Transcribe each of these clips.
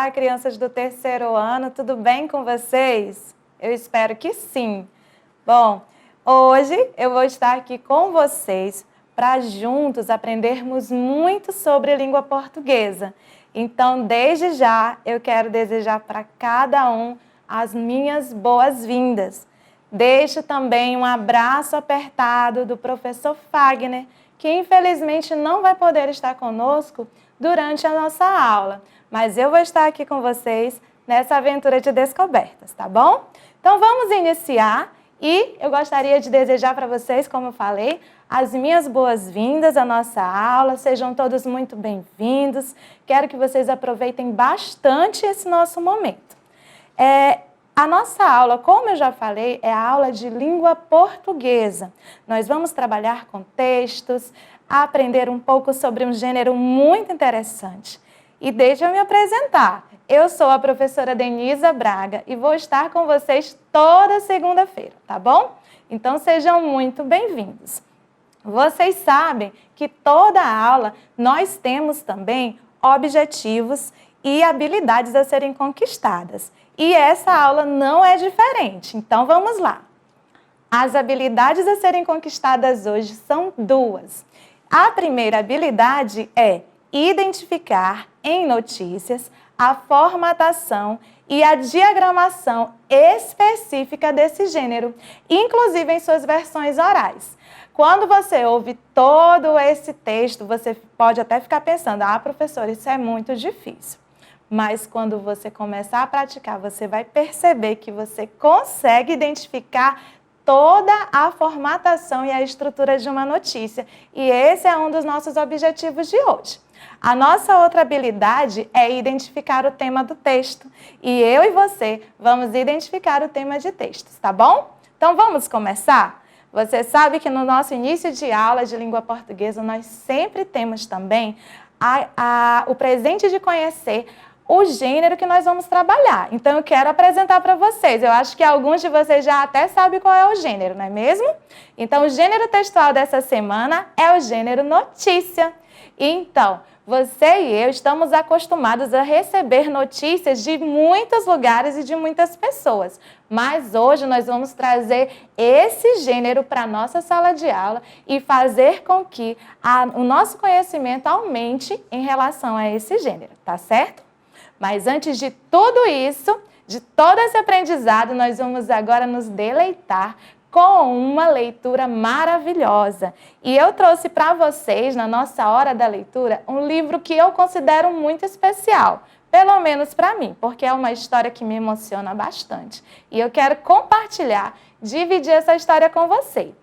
Olá, crianças do terceiro ano, tudo bem com vocês? Eu espero que sim. Bom, hoje eu vou estar aqui com vocês para juntos aprendermos muito sobre língua portuguesa. Então, desde já, eu quero desejar para cada um as minhas boas-vindas. Deixo também um abraço apertado do professor Fagner, que infelizmente não vai poder estar conosco durante a nossa aula, mas eu vou estar aqui com vocês nessa aventura de descobertas, tá bom? Então vamos iniciar e eu gostaria de desejar para vocês, como eu falei, as minhas boas-vindas à nossa aula, sejam todos muito bem-vindos, quero que vocês aproveitem bastante esse nosso momento. A nossa aula, como eu já falei, é a aula de língua portuguesa. Nós vamos trabalhar com textos, aprender um pouco sobre um gênero muito interessante. E deixa eu me apresentar. Eu sou a professora Denisa Braga e vou estar com vocês toda segunda-feira, tá bom? Então sejam muito bem-vindos. Vocês sabem que toda aula nós temos também objetivos e habilidades a serem conquistadas. E essa aula não é diferente, então vamos lá. As habilidades a serem conquistadas hoje são duas. A primeira habilidade é identificar em notícias a formatação e a diagramação específica desse gênero, inclusive em suas versões orais. Quando você ouve todo esse texto, você pode até ficar pensando, professora, isso é muito difícil. Mas quando você começar a praticar, você vai perceber que você consegue identificar toda a formatação e a estrutura de uma notícia. E esse é um dos nossos objetivos de hoje. A nossa outra habilidade é identificar o tema do texto. E eu e você vamos identificar o tema de textos, tá bom? Então vamos começar? Você sabe que no nosso início de aula de língua portuguesa, nós sempre temos também o presente de conhecer o gênero que nós vamos trabalhar. Então, eu quero apresentar para vocês. Eu acho que alguns de vocês já até sabem qual é o gênero, não é mesmo? Então, o gênero textual dessa semana é o gênero notícia. Então, você e eu estamos acostumados a receber notícias de muitos lugares e de muitas pessoas. Mas hoje nós vamos trazer esse gênero para a nossa sala de aula e fazer com que o nosso conhecimento aumente em relação a esse gênero, tá certo? Mas antes de tudo isso, de todo esse aprendizado, nós vamos agora nos deleitar com uma leitura maravilhosa. E eu trouxe para vocês, na nossa hora da leitura, um livro que eu considero muito especial, pelo menos para mim, porque é uma história que me emociona bastante. E eu quero compartilhar, dividir essa história com você.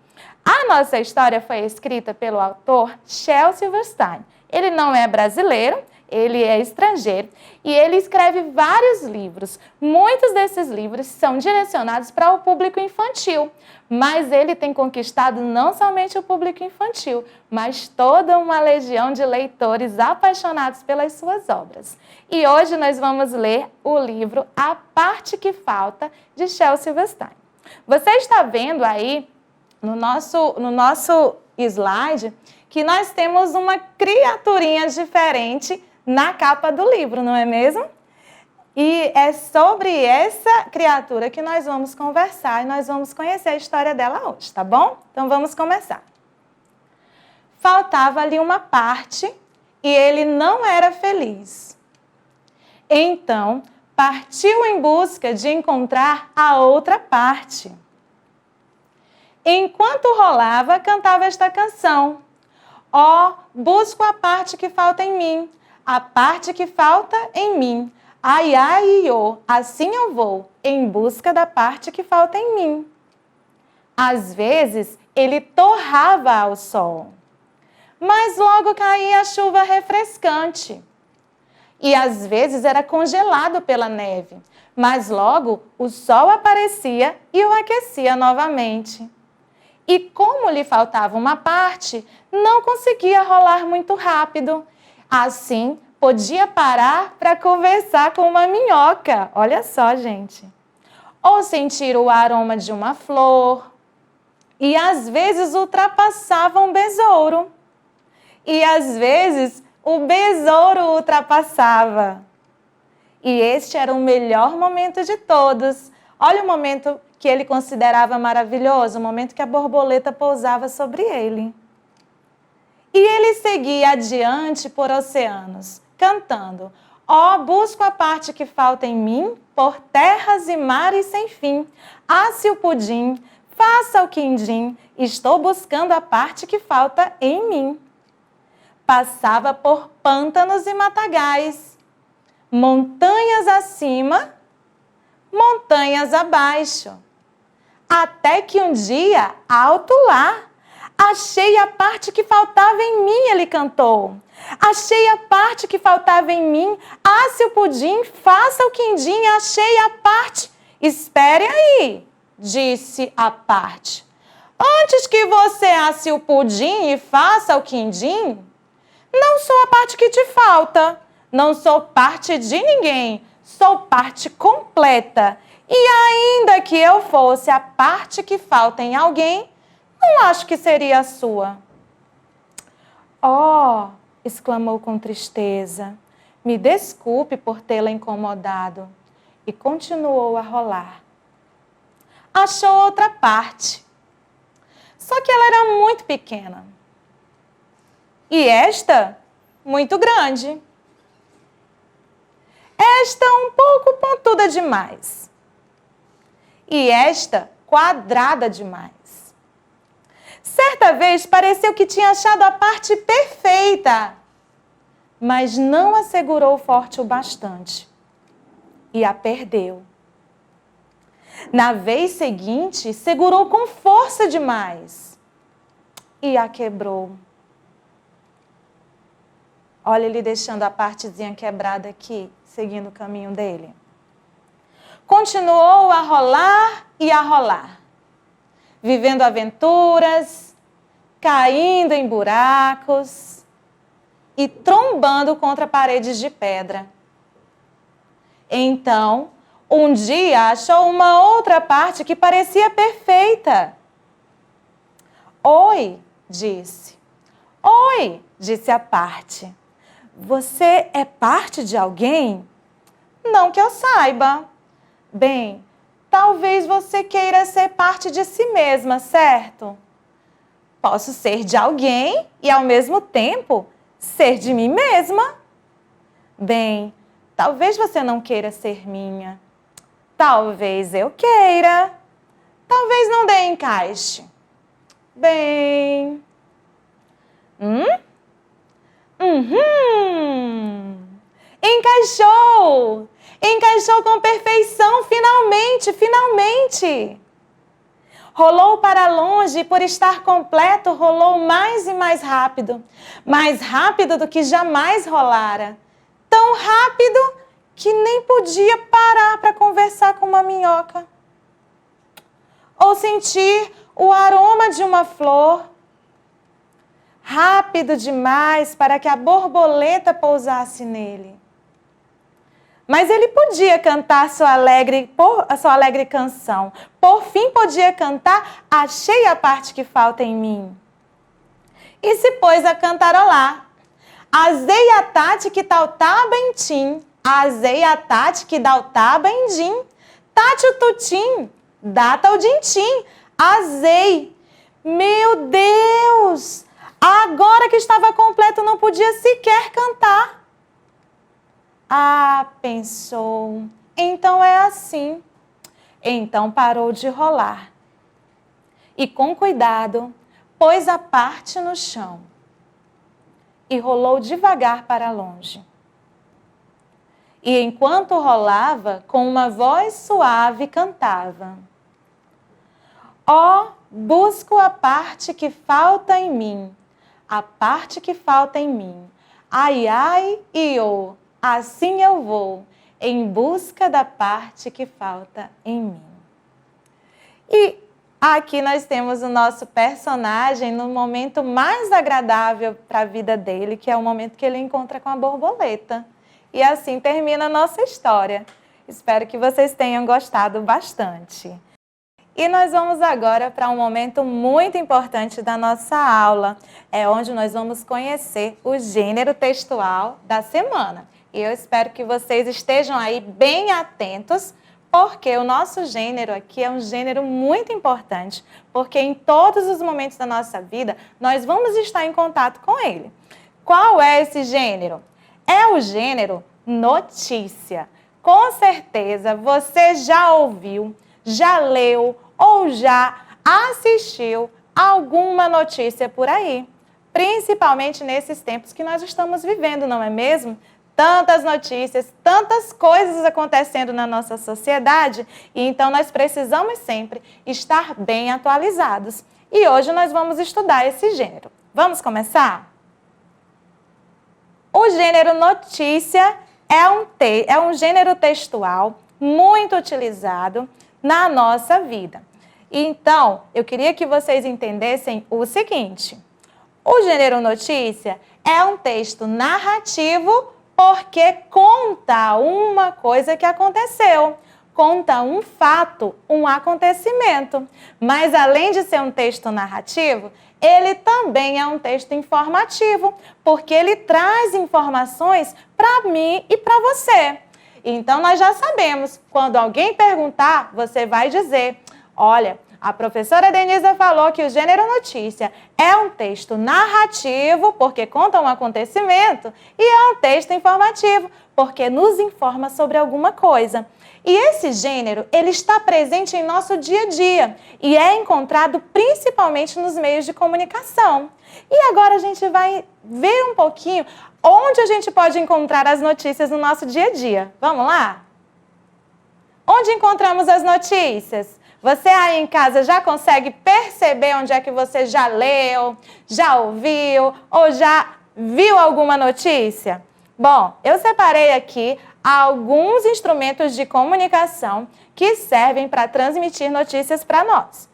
A nossa história foi escrita pelo autor Shel Silverstein. Ele não é brasileiro, ele é estrangeiro e ele escreve vários livros. Muitos desses livros são direcionados para o público infantil, mas ele tem conquistado não somente o público infantil, mas toda uma legião de leitores apaixonados pelas suas obras. E hoje nós vamos ler o livro A Parte que Falta, de Shel Silverstein. Você está vendo aí no nosso slide que nós temos uma criaturinha diferente na capa do livro, não é mesmo? E é sobre essa criatura que nós vamos conversar e nós vamos conhecer a história dela hoje, tá bom? Então vamos começar. Faltava ali uma parte e ele não era feliz. Então, partiu em busca de encontrar a outra parte. Enquanto rolava, cantava esta canção. Busco a parte que falta em mim. A parte que falta em mim. Ai, ai, iô, assim eu vou, em busca da parte que falta em mim. Às vezes, ele torrava ao sol, mas logo caía a chuva refrescante. E às vezes era congelado pela neve, mas logo o sol aparecia e o aquecia novamente. E como lhe faltava uma parte, não conseguia rolar muito rápido. Assim, podia parar para conversar com uma minhoca. Olha só, gente. Ou sentir o aroma de uma flor. E às vezes ultrapassava um besouro. E às vezes o besouro ultrapassava. E este era o melhor momento de todos. Olha o momento que ele considerava maravilhoso, o momento que a borboleta pousava sobre ele. E ele seguia adiante por oceanos, cantando: ó, busco a parte que falta em mim, por terras e mares sem fim. Asse o pudim, faça o quindim, estou buscando a parte que falta em mim. Passava por pântanos e matagais, montanhas acima, montanhas abaixo. Até que um dia, alto lá, achei a parte que faltava em mim, ele cantou. Achei a parte que faltava em mim, asse o pudim, faça o quindim, achei a parte. Espere aí, disse a parte. Antes que você asse o pudim e faça o quindim, não sou a parte que te falta, não sou parte de ninguém, sou parte completa. E ainda que eu fosse a parte que falta em alguém, não acho que seria a sua. Oh, exclamou com tristeza, me desculpe por tê-la incomodado. E continuou a rolar. Achou outra parte, só que ela era muito pequena. E esta, muito grande. Esta um pouco pontuda demais. E esta quadrada demais. Certa vez pareceu que tinha achado a parte perfeita, mas não a segurou forte o bastante e a perdeu. Na vez seguinte, segurou com força demais e a quebrou. Olha ele deixando a partezinha quebrada aqui, seguindo o caminho dele. Continuou a rolar e a rolar, vivendo aventuras, caindo em buracos e trombando contra paredes de pedra. Então, um dia achou uma outra parte que parecia perfeita. Oi, disse. Oi, disse a parte. Você é parte de alguém? Não que eu saiba. Bem, talvez você queira ser parte de si mesma, certo? Posso ser de alguém e, ao mesmo tempo, ser de mim mesma. Bem, talvez você não queira ser minha. Talvez eu queira. Talvez não dê encaixe. Bem... Encaixou! Encaixou com perfeição, finalmente, finalmente! Rolou para longe e, por estar completo, rolou mais e mais rápido do que jamais rolara. Tão rápido que nem podia parar para conversar com uma minhoca. Ou sentir o aroma de uma flor. Rápido demais para que a borboleta pousasse nele. Mas ele podia cantar sua alegre canção. Por fim, podia cantar: achei a parte que falta em mim. E se pôs a cantarolar. Azei a tati que tautaba em tim. Azei a tati que dautaba em dim. Tati o tutim, data o dintim. Azei. Meu Deus! Agora que estava completo, não podia sequer cantar. Ah, pensou, então é assim. Então parou de rolar. E com cuidado, pôs a parte no chão. E rolou devagar para longe. E enquanto rolava, com uma voz suave cantava: ó, busco a parte que falta em mim. A parte que falta em mim. Ai, ai, iô, assim eu vou, em busca da parte que falta em mim. E aqui nós temos o nosso personagem no momento mais agradável para a vida dele, que é o momento que ele encontra com a borboleta. E assim termina a nossa história. Espero que vocês tenham gostado bastante. E nós vamos agora para um momento muito importante da nossa aula, é onde nós vamos conhecer o gênero textual da semana. E eu espero que vocês estejam aí bem atentos, porque o nosso gênero aqui é um gênero muito importante, porque em todos os momentos da nossa vida nós vamos estar em contato com ele. Qual é esse gênero? É o gênero notícia. Com certeza você já ouviu, já leu ou já assistiu alguma notícia por aí. Principalmente nesses tempos que nós estamos vivendo, não é mesmo? Tantas notícias, tantas coisas acontecendo na nossa sociedade, e então nós precisamos sempre estar bem atualizados. E hoje nós vamos estudar esse gênero. Vamos começar? O gênero notícia é um gênero textual muito utilizado na nossa vida. Então, eu queria que vocês entendessem o seguinte: o gênero notícia é um texto narrativo porque conta uma coisa que aconteceu, conta um fato, um acontecimento. Mas além de ser um texto narrativo, ele também é um texto informativo, porque ele traz informações para mim e para você. Então nós já sabemos, quando alguém perguntar, você vai dizer: olha, a professora Denisa falou que o gênero notícia é um texto narrativo, porque conta um acontecimento, e é um texto informativo, porque nos informa sobre alguma coisa. E esse gênero, ele está presente em nosso dia a dia e é encontrado principalmente nos meios de comunicação. E agora a gente vai ver um pouquinho onde a gente pode encontrar as notícias no nosso dia a dia. Vamos lá? Onde encontramos as notícias? Você aí em casa já consegue perceber onde é que você já leu, já ouviu ou já viu alguma notícia? Bom, eu separei aqui alguns instrumentos de comunicação que servem para transmitir notícias para nós.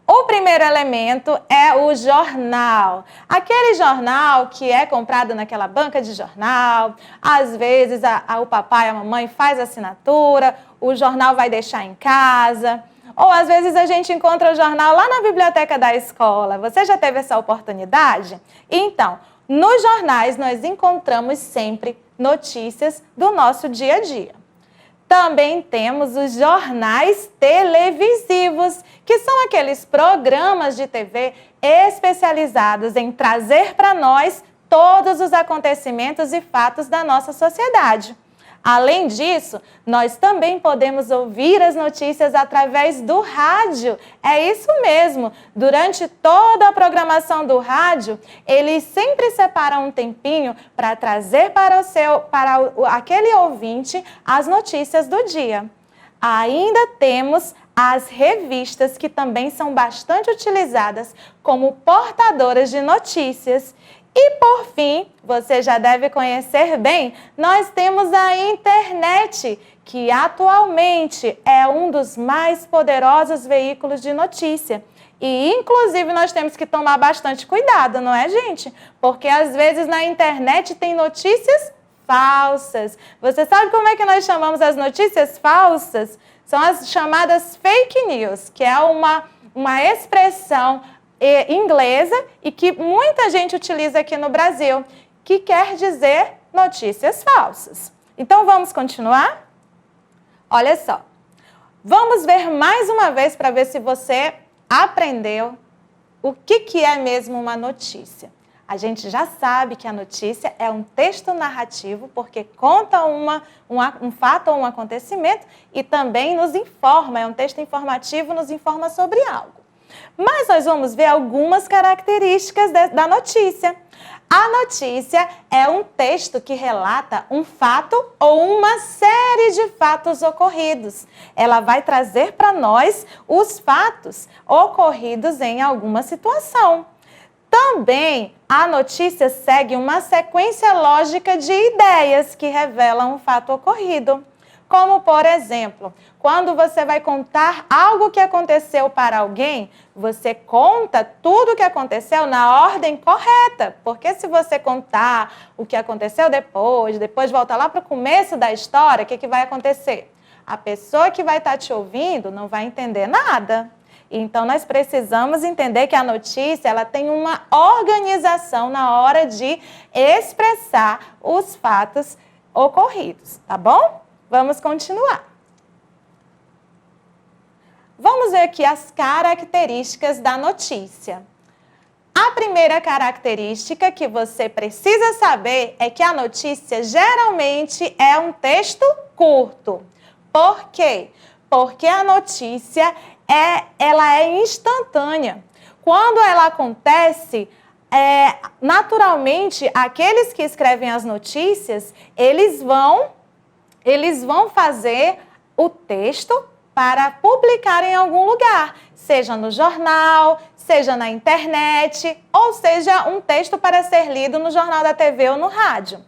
O primeiro elemento é o jornal. Aquele jornal que é comprado naquela banca de jornal, às vezes o papai e a mamãe faz assinatura, o jornal vai deixar em casa, ou às vezes a gente encontra o jornal lá na biblioteca da escola. Você já teve essa oportunidade? Então, nos jornais nós encontramos sempre notícias do nosso dia a dia. Também temos os jornais televisivos, que são aqueles programas de TV especializados em trazer para nós todos os acontecimentos e fatos da nossa sociedade. Além disso, nós também podemos ouvir as notícias através do rádio. É isso mesmo. Durante toda a programação do rádio, eles sempre separam um tempinho para trazer para aquele ouvinte as notícias do dia. Ainda temos as revistas, que também são bastante utilizadas como portadoras de notícias. E, por fim, você já deve conhecer bem, nós temos a internet, que atualmente é um dos mais poderosos veículos de notícia. E, inclusive, nós temos que tomar bastante cuidado, não é, gente? Porque, às vezes, na internet tem notícias falsas. Você sabe como é que nós chamamos as notícias falsas? São as chamadas fake news, que é uma expressão inglesa e que muita gente utiliza aqui no Brasil, que quer dizer notícias falsas. Então, vamos continuar? Olha só, vamos ver mais uma vez para ver se você aprendeu o que é mesmo uma notícia. A gente já sabe que a notícia é um texto narrativo porque conta um fato ou um acontecimento e também nos informa, é um texto informativo, nos informa sobre algo. Mas nós vamos ver algumas características da notícia. A notícia é um texto que relata um fato ou uma série de fatos ocorridos. Ela vai trazer para nós os fatos ocorridos em alguma situação. Também a notícia segue uma sequência lógica de ideias que revelam um fato ocorrido. Como, por exemplo, quando você vai contar algo que aconteceu para alguém, você conta tudo o que aconteceu na ordem correta. Porque se você contar o que aconteceu depois volta lá para o começo da história, o que vai acontecer? a pessoa que vai estar te ouvindo não vai entender nada. Então, nós precisamos entender que a notícia ela tem uma organização na hora de expressar os fatos ocorridos, tá bom? Vamos continuar. Vamos ver aqui as características da notícia. A primeira característica que você precisa saber é que a notícia geralmente é um texto curto. Por quê? Porque a notícia ela é instantânea. Quando ela acontece, naturalmente, aqueles que escrevem as notícias, eles vão fazer o texto para publicar em algum lugar, seja no jornal, seja na internet, ou seja um texto para ser lido no jornal da TV ou no rádio.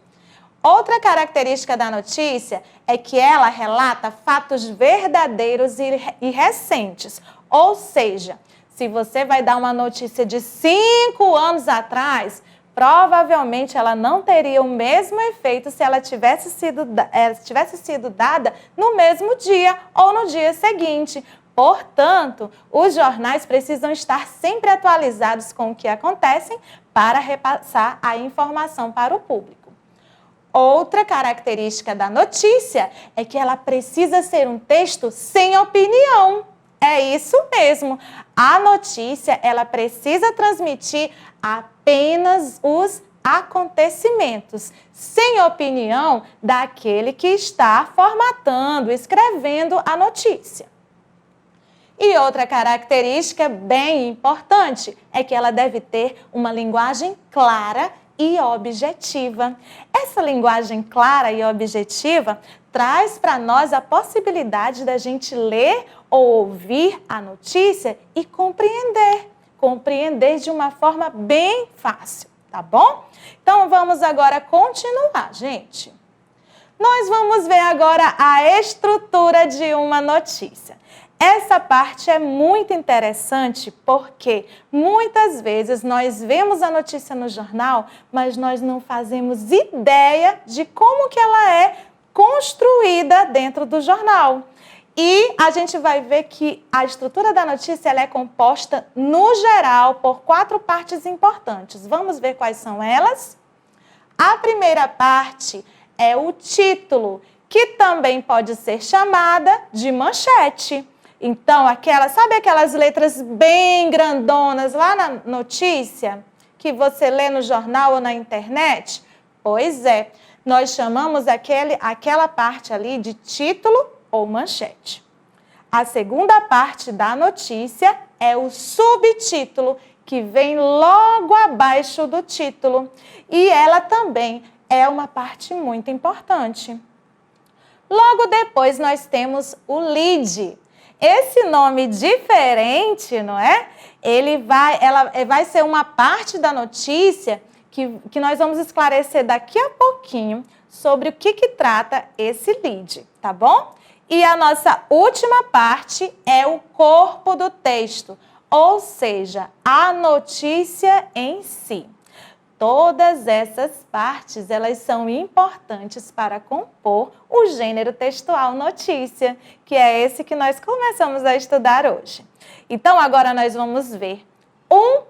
Outra característica da notícia é que ela relata fatos verdadeiros e recentes. Ou seja, se você vai dar uma notícia de 5 anos atrás, provavelmente ela não teria o mesmo efeito se ela tivesse sido dada no mesmo dia ou no dia seguinte. Portanto, os jornais precisam estar sempre atualizados com o que acontece para repassar a informação para o público. Outra característica da notícia é que ela precisa ser um texto sem opinião. É isso mesmo. A notícia, ela precisa transmitir apenas os acontecimentos, sem opinião daquele que está formatando, escrevendo a notícia. E outra característica bem importante é que ela deve ter uma linguagem clara e objetiva. Essa linguagem clara e objetiva traz para nós a possibilidade da gente ler ou ouvir a notícia e compreender de uma forma bem fácil, tá bom? Então vamos agora continuar, gente. Nós vamos ver agora a estrutura de uma notícia. Essa parte é muito interessante porque muitas vezes nós vemos a notícia no jornal, mas nós não fazemos ideia de como que ela é construída dentro do jornal. E a gente vai ver que a estrutura da notícia ela é composta, no geral, por 4 partes importantes. Vamos ver quais são elas? A primeira parte é o título, que também pode ser chamada de manchete. Então, sabe aquelas letras bem grandonas lá na notícia, que você lê no jornal ou na internet? Pois é, nós chamamos aquela parte ali de título ou manchete. A segunda parte da notícia é o subtítulo, que vem logo abaixo do título. E ela também é uma parte muito importante. Logo depois nós temos o lead. Esse nome diferente, não é? Ela vai ser uma parte da notícia que nós vamos esclarecer daqui a pouquinho sobre o que trata esse lead, tá bom? E a nossa última parte é o corpo do texto, ou seja, a notícia em si. Todas essas partes, elas são importantes para compor o gênero textual notícia, que é esse que nós começamos a estudar hoje. Então, agora nós vamos ver uma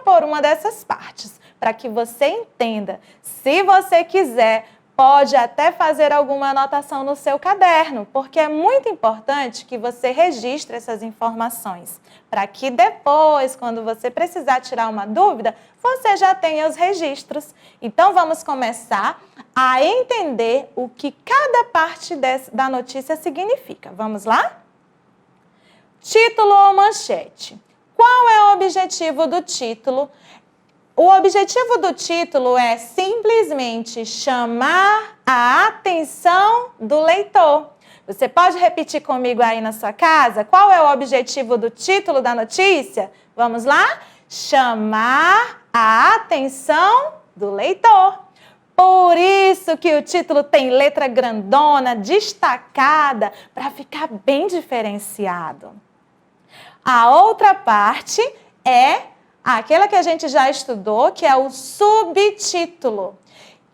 por uma dessas partes, para que você entenda. Se você quiser, pode até fazer alguma anotação no seu caderno, porque é muito importante que você registre essas informações, para que depois, quando você precisar tirar uma dúvida, você já tenha os registros. Então, vamos começar a entender o que cada parte da notícia significa. Vamos lá? Título ou manchete. Qual é o objetivo do título? O objetivo do título é simplesmente chamar a atenção do leitor. Você pode repetir comigo aí na sua casa? Qual é o objetivo do título da notícia? Vamos lá? Chamar a atenção do leitor. Por isso que o título tem letra grandona, destacada, para ficar bem diferenciado. A outra parte é aquela que a gente já estudou, que é o subtítulo.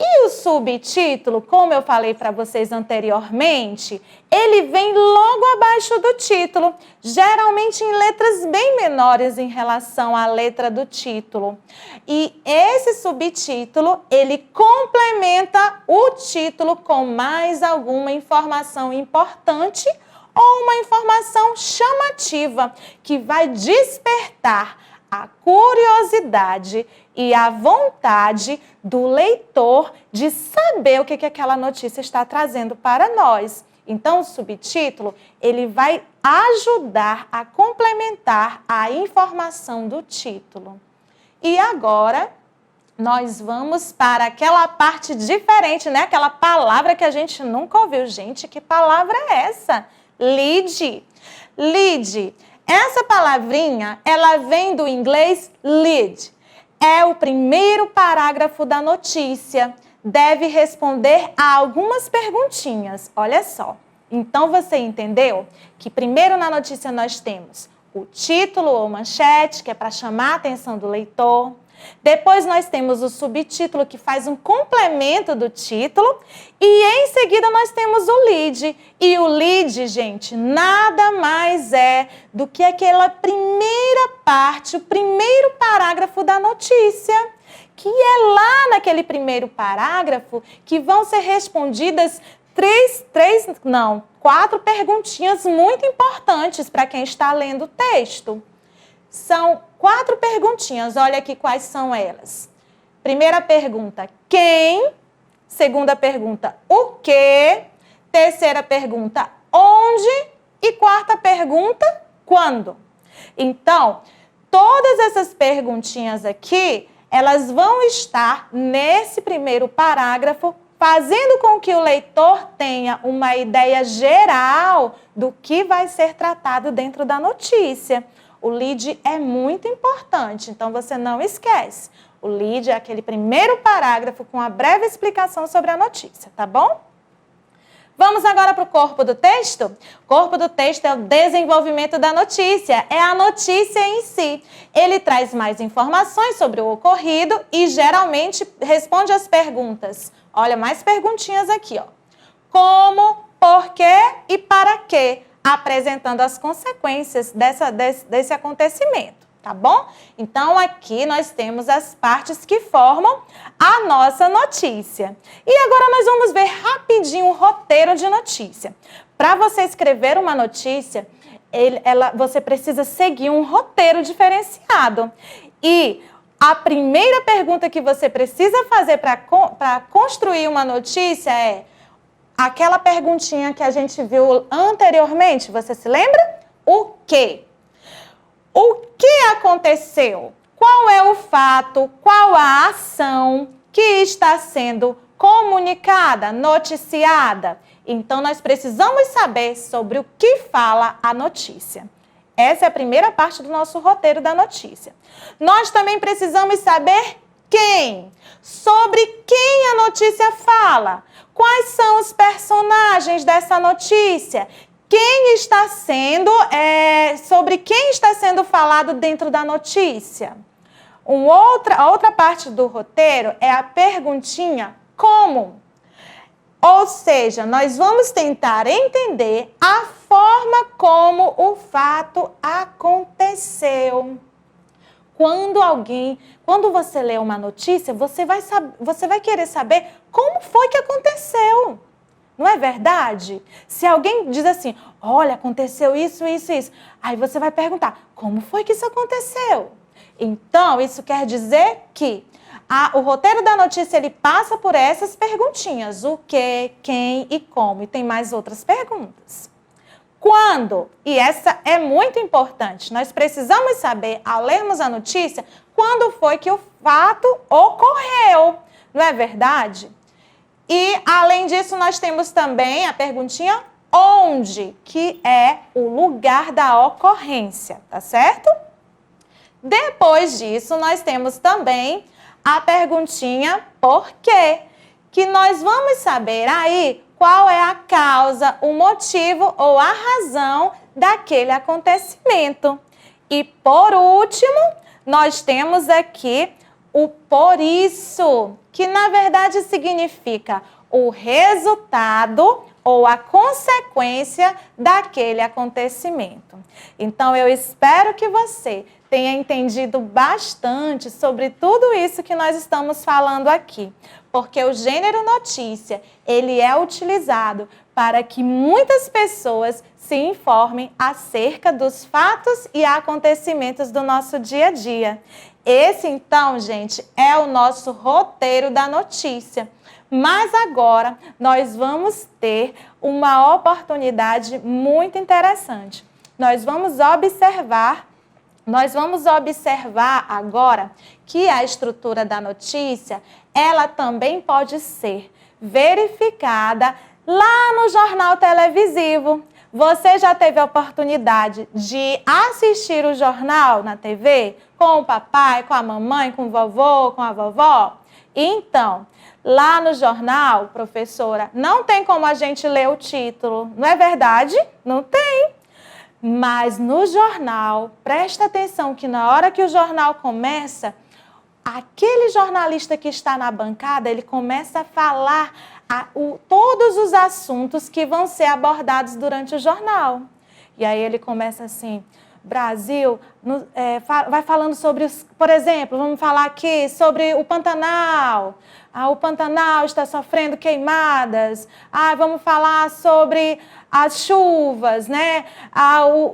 E o subtítulo, como eu falei para vocês anteriormente, ele vem logo abaixo do título, geralmente em letras bem menores em relação à letra do título. E esse subtítulo, ele complementa o título com mais alguma informação importante ou uma informação chamativa que vai despertar a curiosidade e a vontade do leitor de saber o que aquela notícia está trazendo para nós. Então, o subtítulo, ele vai ajudar a complementar a informação do título. E agora, nós vamos para aquela parte diferente, né? Aquela palavra que a gente nunca ouviu. Gente, que palavra é essa? Lead. Lead. Essa palavrinha, ela vem do inglês lead. É o primeiro parágrafo da notícia. Deve responder a algumas perguntinhas. Olha só. Então, você entendeu que primeiro na notícia nós temos o título ou manchete, que é para chamar a atenção do leitor. Depois nós temos o subtítulo, que faz um complemento do título. E em seguida nós temos o lead. E o lead, gente, nada mais é do que aquela primeira parte, o primeiro parágrafo da notícia. Que é lá naquele primeiro parágrafo que vão ser respondidas quatro perguntinhas muito importantes para quem está lendo o texto. São 4 perguntinhas, olha aqui quais são elas. Primeira pergunta, quem? Segunda pergunta, o quê? Terceira pergunta, onde? E quarta pergunta, quando? Então, todas essas perguntinhas aqui, elas vão estar nesse primeiro parágrafo, fazendo com que o leitor tenha uma ideia geral do que vai ser tratado dentro da notícia. O lead é muito importante, então você não esquece. O lead é aquele primeiro parágrafo com a breve explicação sobre a notícia, tá bom? Vamos agora para o corpo do texto? O corpo do texto é o desenvolvimento da notícia, é a notícia em si. Ele traz mais informações sobre o ocorrido e geralmente responde as perguntas. Olha, mais perguntinhas aqui, ó. Como, por quê e para quê? Apresentando as consequências desse acontecimento, tá bom? Então, aqui nós temos as partes que formam a nossa notícia. E agora nós vamos ver rapidinho o roteiro de notícia. Para você escrever uma notícia, você precisa seguir um roteiro diferenciado. E a primeira pergunta que você precisa fazer para construir uma notícia é aquela perguntinha que a gente viu anteriormente, você se lembra? O quê? O que aconteceu? Qual é o fato? Qual a ação que está sendo comunicada, noticiada? Então, nós precisamos saber sobre o que fala a notícia. Essa é a primeira parte do nosso roteiro da notícia. Nós também precisamos saber quem, sobre quem a notícia fala. Quais são os personagens dessa notícia? Sobre quem está sendo falado dentro da notícia? Outra parte do roteiro é a perguntinha como. Ou seja, nós vamos tentar entender a forma como o fato aconteceu. Quando você lê uma notícia, você vai querer saber como foi que aconteceu. Não é verdade? Se alguém diz assim, olha, aconteceu isso, isso, isso. Aí você vai perguntar, como foi que isso aconteceu? Então, isso quer dizer que o roteiro da notícia, ele passa por essas perguntinhas. O que, quem e como. E tem mais outras perguntas. Quando? E essa é muito importante. Nós precisamos saber, ao lermos a notícia, quando foi que o fato ocorreu. Não é verdade? E, além disso, nós temos também a perguntinha onde, que é o lugar da ocorrência, tá certo? Depois disso, nós temos também a perguntinha por quê, que nós vamos saber aí qual é a causa, o motivo ou a razão daquele acontecimento. E, por último, nós temos aqui o por isso, que na verdade significa o resultado ou a consequência daquele acontecimento. Então, eu espero que você tenha entendido bastante sobre tudo isso que nós estamos falando aqui, porque o gênero notícia, ele é utilizado para que muitas pessoas se informem acerca dos fatos e acontecimentos do nosso dia a dia. Esse, então, gente, é o nosso roteiro da notícia. Mas agora nós vamos ter uma oportunidade muito interessante. Nós vamos observar agora que a estrutura da notícia, ela também pode ser verificada lá no jornal televisivo. Você já teve a oportunidade de assistir o jornal na TV? Com o papai, com a mamãe, com o vovô, com a vovó? Então, lá no jornal, professora, não tem como a gente ler o título, não é verdade? Não tem. Mas no jornal, presta atenção que na hora que o jornal começa, aquele jornalista que está na bancada, ele começa a falar todos os assuntos que vão ser abordados durante o jornal. E aí ele começa assim: Brasil, vai falando sobre, por exemplo, vamos falar aqui sobre o Pantanal. O Pantanal está sofrendo queimadas. Vamos falar sobre as chuvas, né?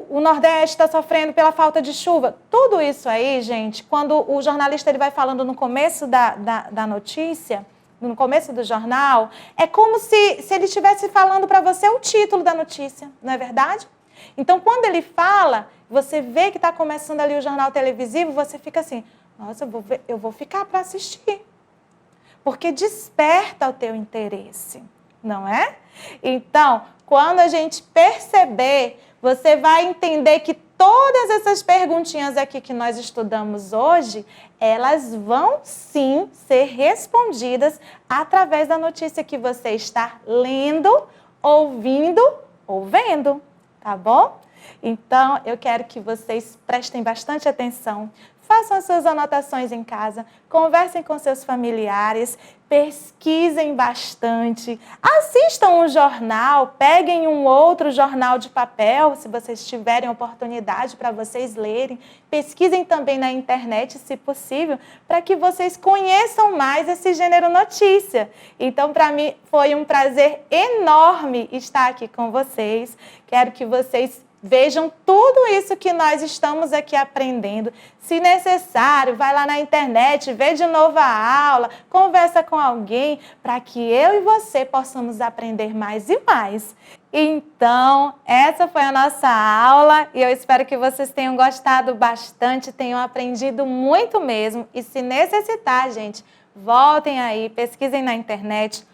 O Nordeste está sofrendo pela falta de chuva. Tudo isso aí, gente, quando o jornalista ele vai falando no começo da notícia, no começo do jornal, é como se ele estivesse falando para você o título da notícia, não é verdade? Então, quando ele fala, você vê que está começando ali o jornal televisivo, você fica assim: nossa, eu vou ficar para assistir. Porque desperta o teu interesse, não é? Então, quando a gente perceber, você vai entender que todas essas perguntinhas aqui que nós estudamos hoje, elas vão sim ser respondidas através da notícia que você está lendo, ouvindo ou vendo, tá bom? Então, eu quero que vocês prestem bastante atenção, façam as suas anotações em casa, conversem com seus familiares, pesquisem bastante, assistam um jornal, peguem um outro jornal de papel, se vocês tiverem oportunidade para vocês lerem, pesquisem também na internet, se possível, para que vocês conheçam mais esse gênero notícia. Então, para mim, foi um prazer enorme estar aqui com vocês. Quero que vocês vejam tudo isso que nós estamos aqui aprendendo. Se necessário, vai lá na internet, vê de novo a aula, conversa com alguém, para que eu e você possamos aprender mais e mais. Então, essa foi a nossa aula e eu espero que vocês tenham gostado bastante, tenham aprendido muito mesmo. E se necessitar, gente, voltem aí, pesquisem na internet,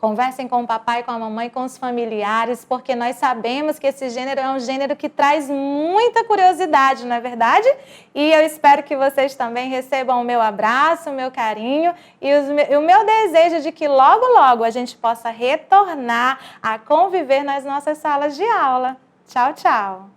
conversem com o papai, com a mamãe, com os familiares, porque nós sabemos que esse gênero é um gênero que traz muita curiosidade, não é verdade? E eu espero que vocês também recebam o meu abraço, o meu carinho e o meu desejo de que logo, logo a gente possa retornar a conviver nas nossas salas de aula. Tchau, tchau!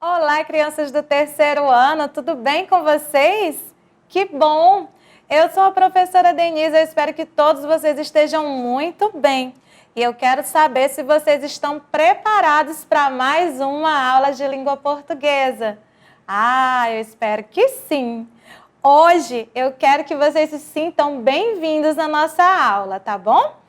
Olá, crianças do terceiro ano, tudo bem com vocês? Que bom! Eu sou a professora Denise, eu espero que todos vocês estejam muito bem. E eu quero saber se vocês estão preparados para mais uma aula de língua portuguesa. Eu espero que sim! Hoje eu quero que vocês se sintam bem-vindos na nossa aula, tá bom?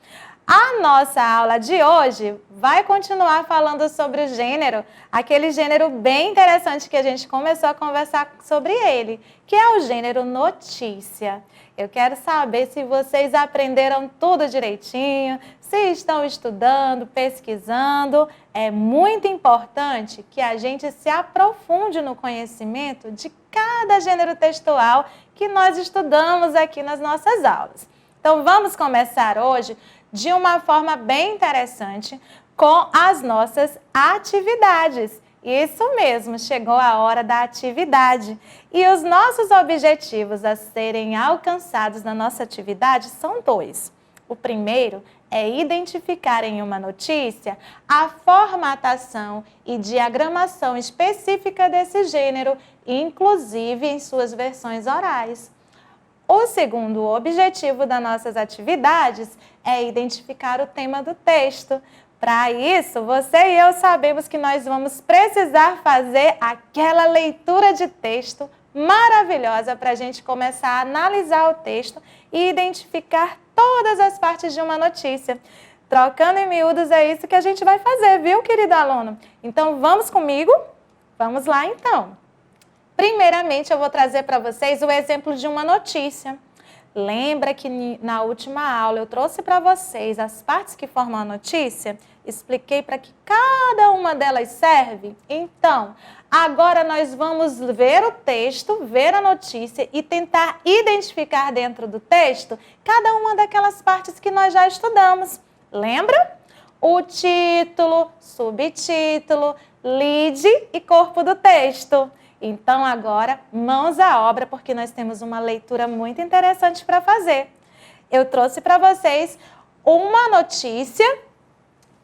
A nossa aula de hoje vai continuar falando sobre o gênero, aquele gênero bem interessante que a gente começou a conversar sobre ele, que é o gênero notícia. Eu quero saber se vocês aprenderam tudo direitinho, se estão estudando, pesquisando. É muito importante que a gente se aprofunde no conhecimento de cada gênero textual que nós estudamos aqui nas nossas aulas. Então, vamos começar hoje de uma forma bem interessante com as nossas atividades. Isso mesmo, chegou a hora da atividade. E os nossos objetivos a serem alcançados na nossa atividade são dois. O primeiro é identificar em uma notícia a formatação e diagramação específica desse gênero, inclusive em suas versões orais. O segundo objetivo das nossas atividades é identificar o tema do texto. Para isso, você e eu sabemos que nós vamos precisar fazer aquela leitura de texto maravilhosa para a gente começar a analisar o texto e identificar todas as partes de uma notícia. Trocando em miúdos é isso que a gente vai fazer, viu, querido aluno? Então, vamos comigo? Vamos lá, então. Primeiramente, eu vou trazer para vocês o exemplo de uma notícia. Lembra que na última aula eu trouxe para vocês as partes que formam a notícia? Expliquei para que cada uma delas serve? Então, agora nós vamos ver o texto, ver a notícia e tentar identificar dentro do texto cada uma daquelas partes que nós já estudamos. Lembra? O título, subtítulo, lead e corpo do texto. Então, agora, mãos à obra, porque nós temos uma leitura muito interessante para fazer. Eu trouxe para vocês uma notícia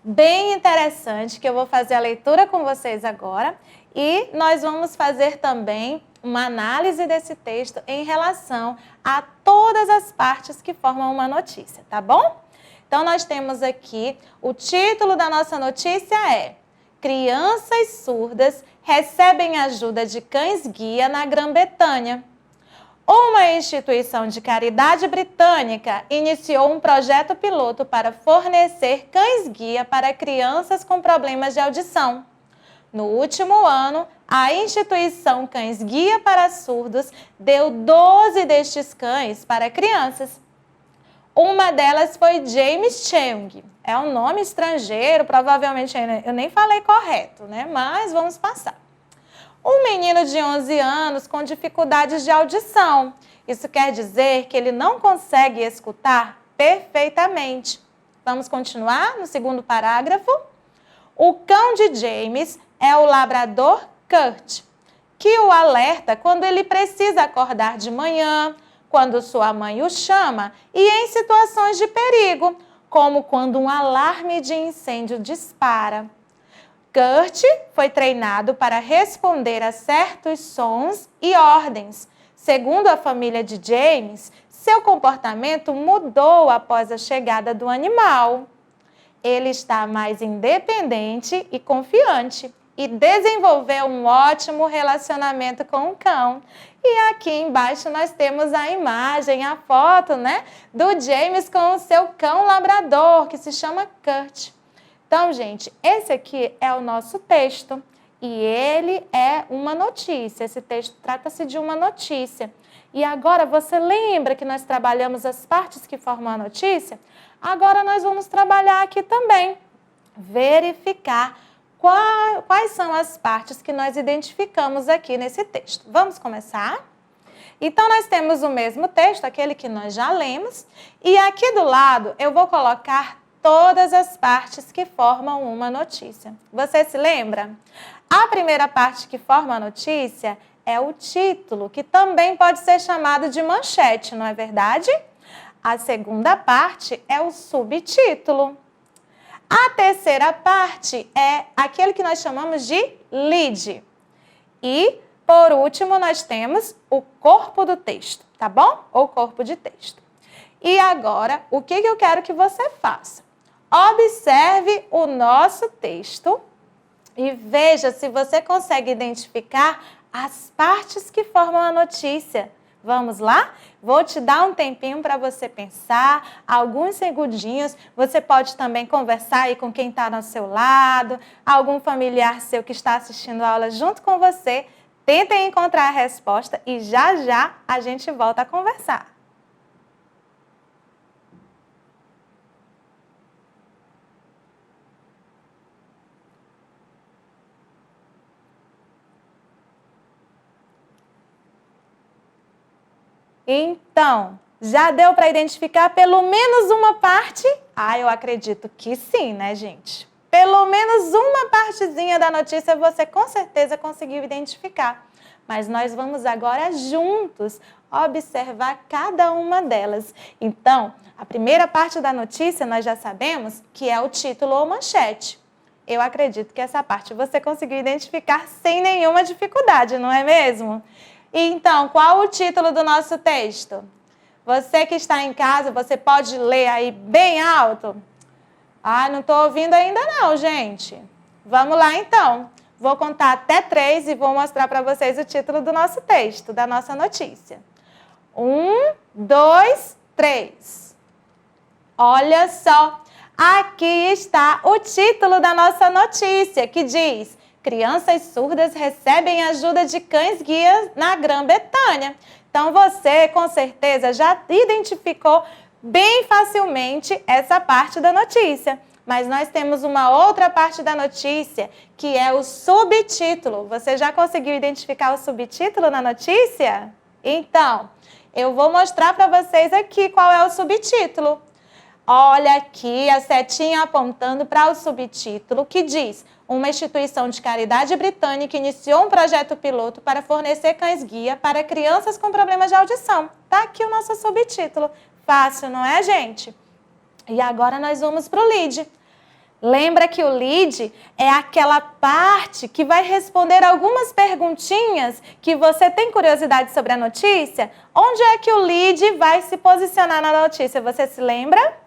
bem interessante, que eu vou fazer a leitura com vocês agora, e nós vamos fazer também uma análise desse texto em relação a todas as partes que formam uma notícia, tá bom? Então, nós temos aqui, o título da nossa notícia é: Crianças surdas recebem ajuda de cães-guia na Grã-Bretanha. Uma instituição de caridade britânica iniciou um projeto piloto para fornecer cães-guia para crianças com problemas de audição. No último ano, a instituição Cães-Guia para Surdos deu 12 destes cães para crianças. Uma delas foi James Cheng. É um nome estrangeiro, provavelmente eu nem falei correto, né? Mas vamos passar. Um menino de 11 anos com dificuldades de audição. Isso quer dizer que ele não consegue escutar perfeitamente. Vamos continuar no segundo parágrafo? O cão de James é o labrador Kurt, que o alerta quando ele precisa acordar de manhã, quando sua mãe o chama e em situações de perigo, como quando um alarme de incêndio dispara. Kurt foi treinado para responder a certos sons e ordens. Segundo a família de James, seu comportamento mudou após a chegada do animal. Ele está mais independente e confiante e desenvolveu um ótimo relacionamento com o cão. E aqui embaixo nós temos a imagem, a foto, né, do James com o seu cão labrador, que se chama Kurt. Então, gente, esse aqui é o nosso texto e ele é uma notícia. Esse texto trata-se de uma notícia. E agora, você lembra que nós trabalhamos as partes que formam a notícia? Agora nós vamos trabalhar aqui também, verificar quais são as partes que nós identificamos aqui nesse texto. Vamos começar? Então, nós temos o mesmo texto, aquele que nós já lemos, e aqui do lado eu vou colocar todas as partes que formam uma notícia. Você se lembra? A primeira parte que forma a notícia é o título, que também pode ser chamado de manchete, não é verdade? A segunda parte é o subtítulo. A terceira parte é aquele que nós chamamos de lead. E, por último, nós temos o corpo do texto, tá bom? Ou corpo de texto. E agora, o que eu quero que você faça? Observe o nosso texto e veja se você consegue identificar as partes que formam a notícia. Vamos lá? Vou te dar um tempinho para você pensar, alguns segundinhos. Você pode também conversar aí com quem está ao seu lado, algum familiar seu que está assistindo a aula junto com você. Tentem encontrar a resposta e já já a gente volta a conversar. Então, já deu para identificar pelo menos uma parte? Ah, eu acredito que sim, né, gente? Pelo menos uma partezinha da notícia você com certeza conseguiu identificar. Mas nós vamos agora juntos observar cada uma delas. Então, a primeira parte da notícia nós já sabemos que é o título ou manchete. Eu acredito que essa parte você conseguiu identificar sem nenhuma dificuldade, não é mesmo? Então, qual o título do nosso texto? Você que está em casa, você pode ler aí bem alto? Ah, não estou ouvindo ainda não, gente. Vamos lá então. Vou contar até 3 e vou mostrar para vocês o título do nosso texto, da nossa notícia. 1, 2, 3. Olha só, aqui está o título da nossa notícia, que diz: crianças surdas recebem ajuda de cães-guias na Grã-Bretanha. Então você, com certeza, já identificou bem facilmente essa parte da notícia. Mas nós temos uma outra parte da notícia, que é o subtítulo. Você já conseguiu identificar o subtítulo na notícia? Então, eu vou mostrar para vocês aqui qual é o subtítulo. Olha aqui a setinha apontando para o subtítulo, que diz: uma instituição de caridade britânica iniciou um projeto piloto para fornecer cães-guia para crianças com problemas de audição. Está aqui o nosso subtítulo. Fácil, não é, gente? E agora nós vamos para o lead. Lembra que o lead é aquela parte que vai responder algumas perguntinhas que você tem curiosidade sobre a notícia? Onde é que o lead vai se posicionar na notícia? Você se lembra?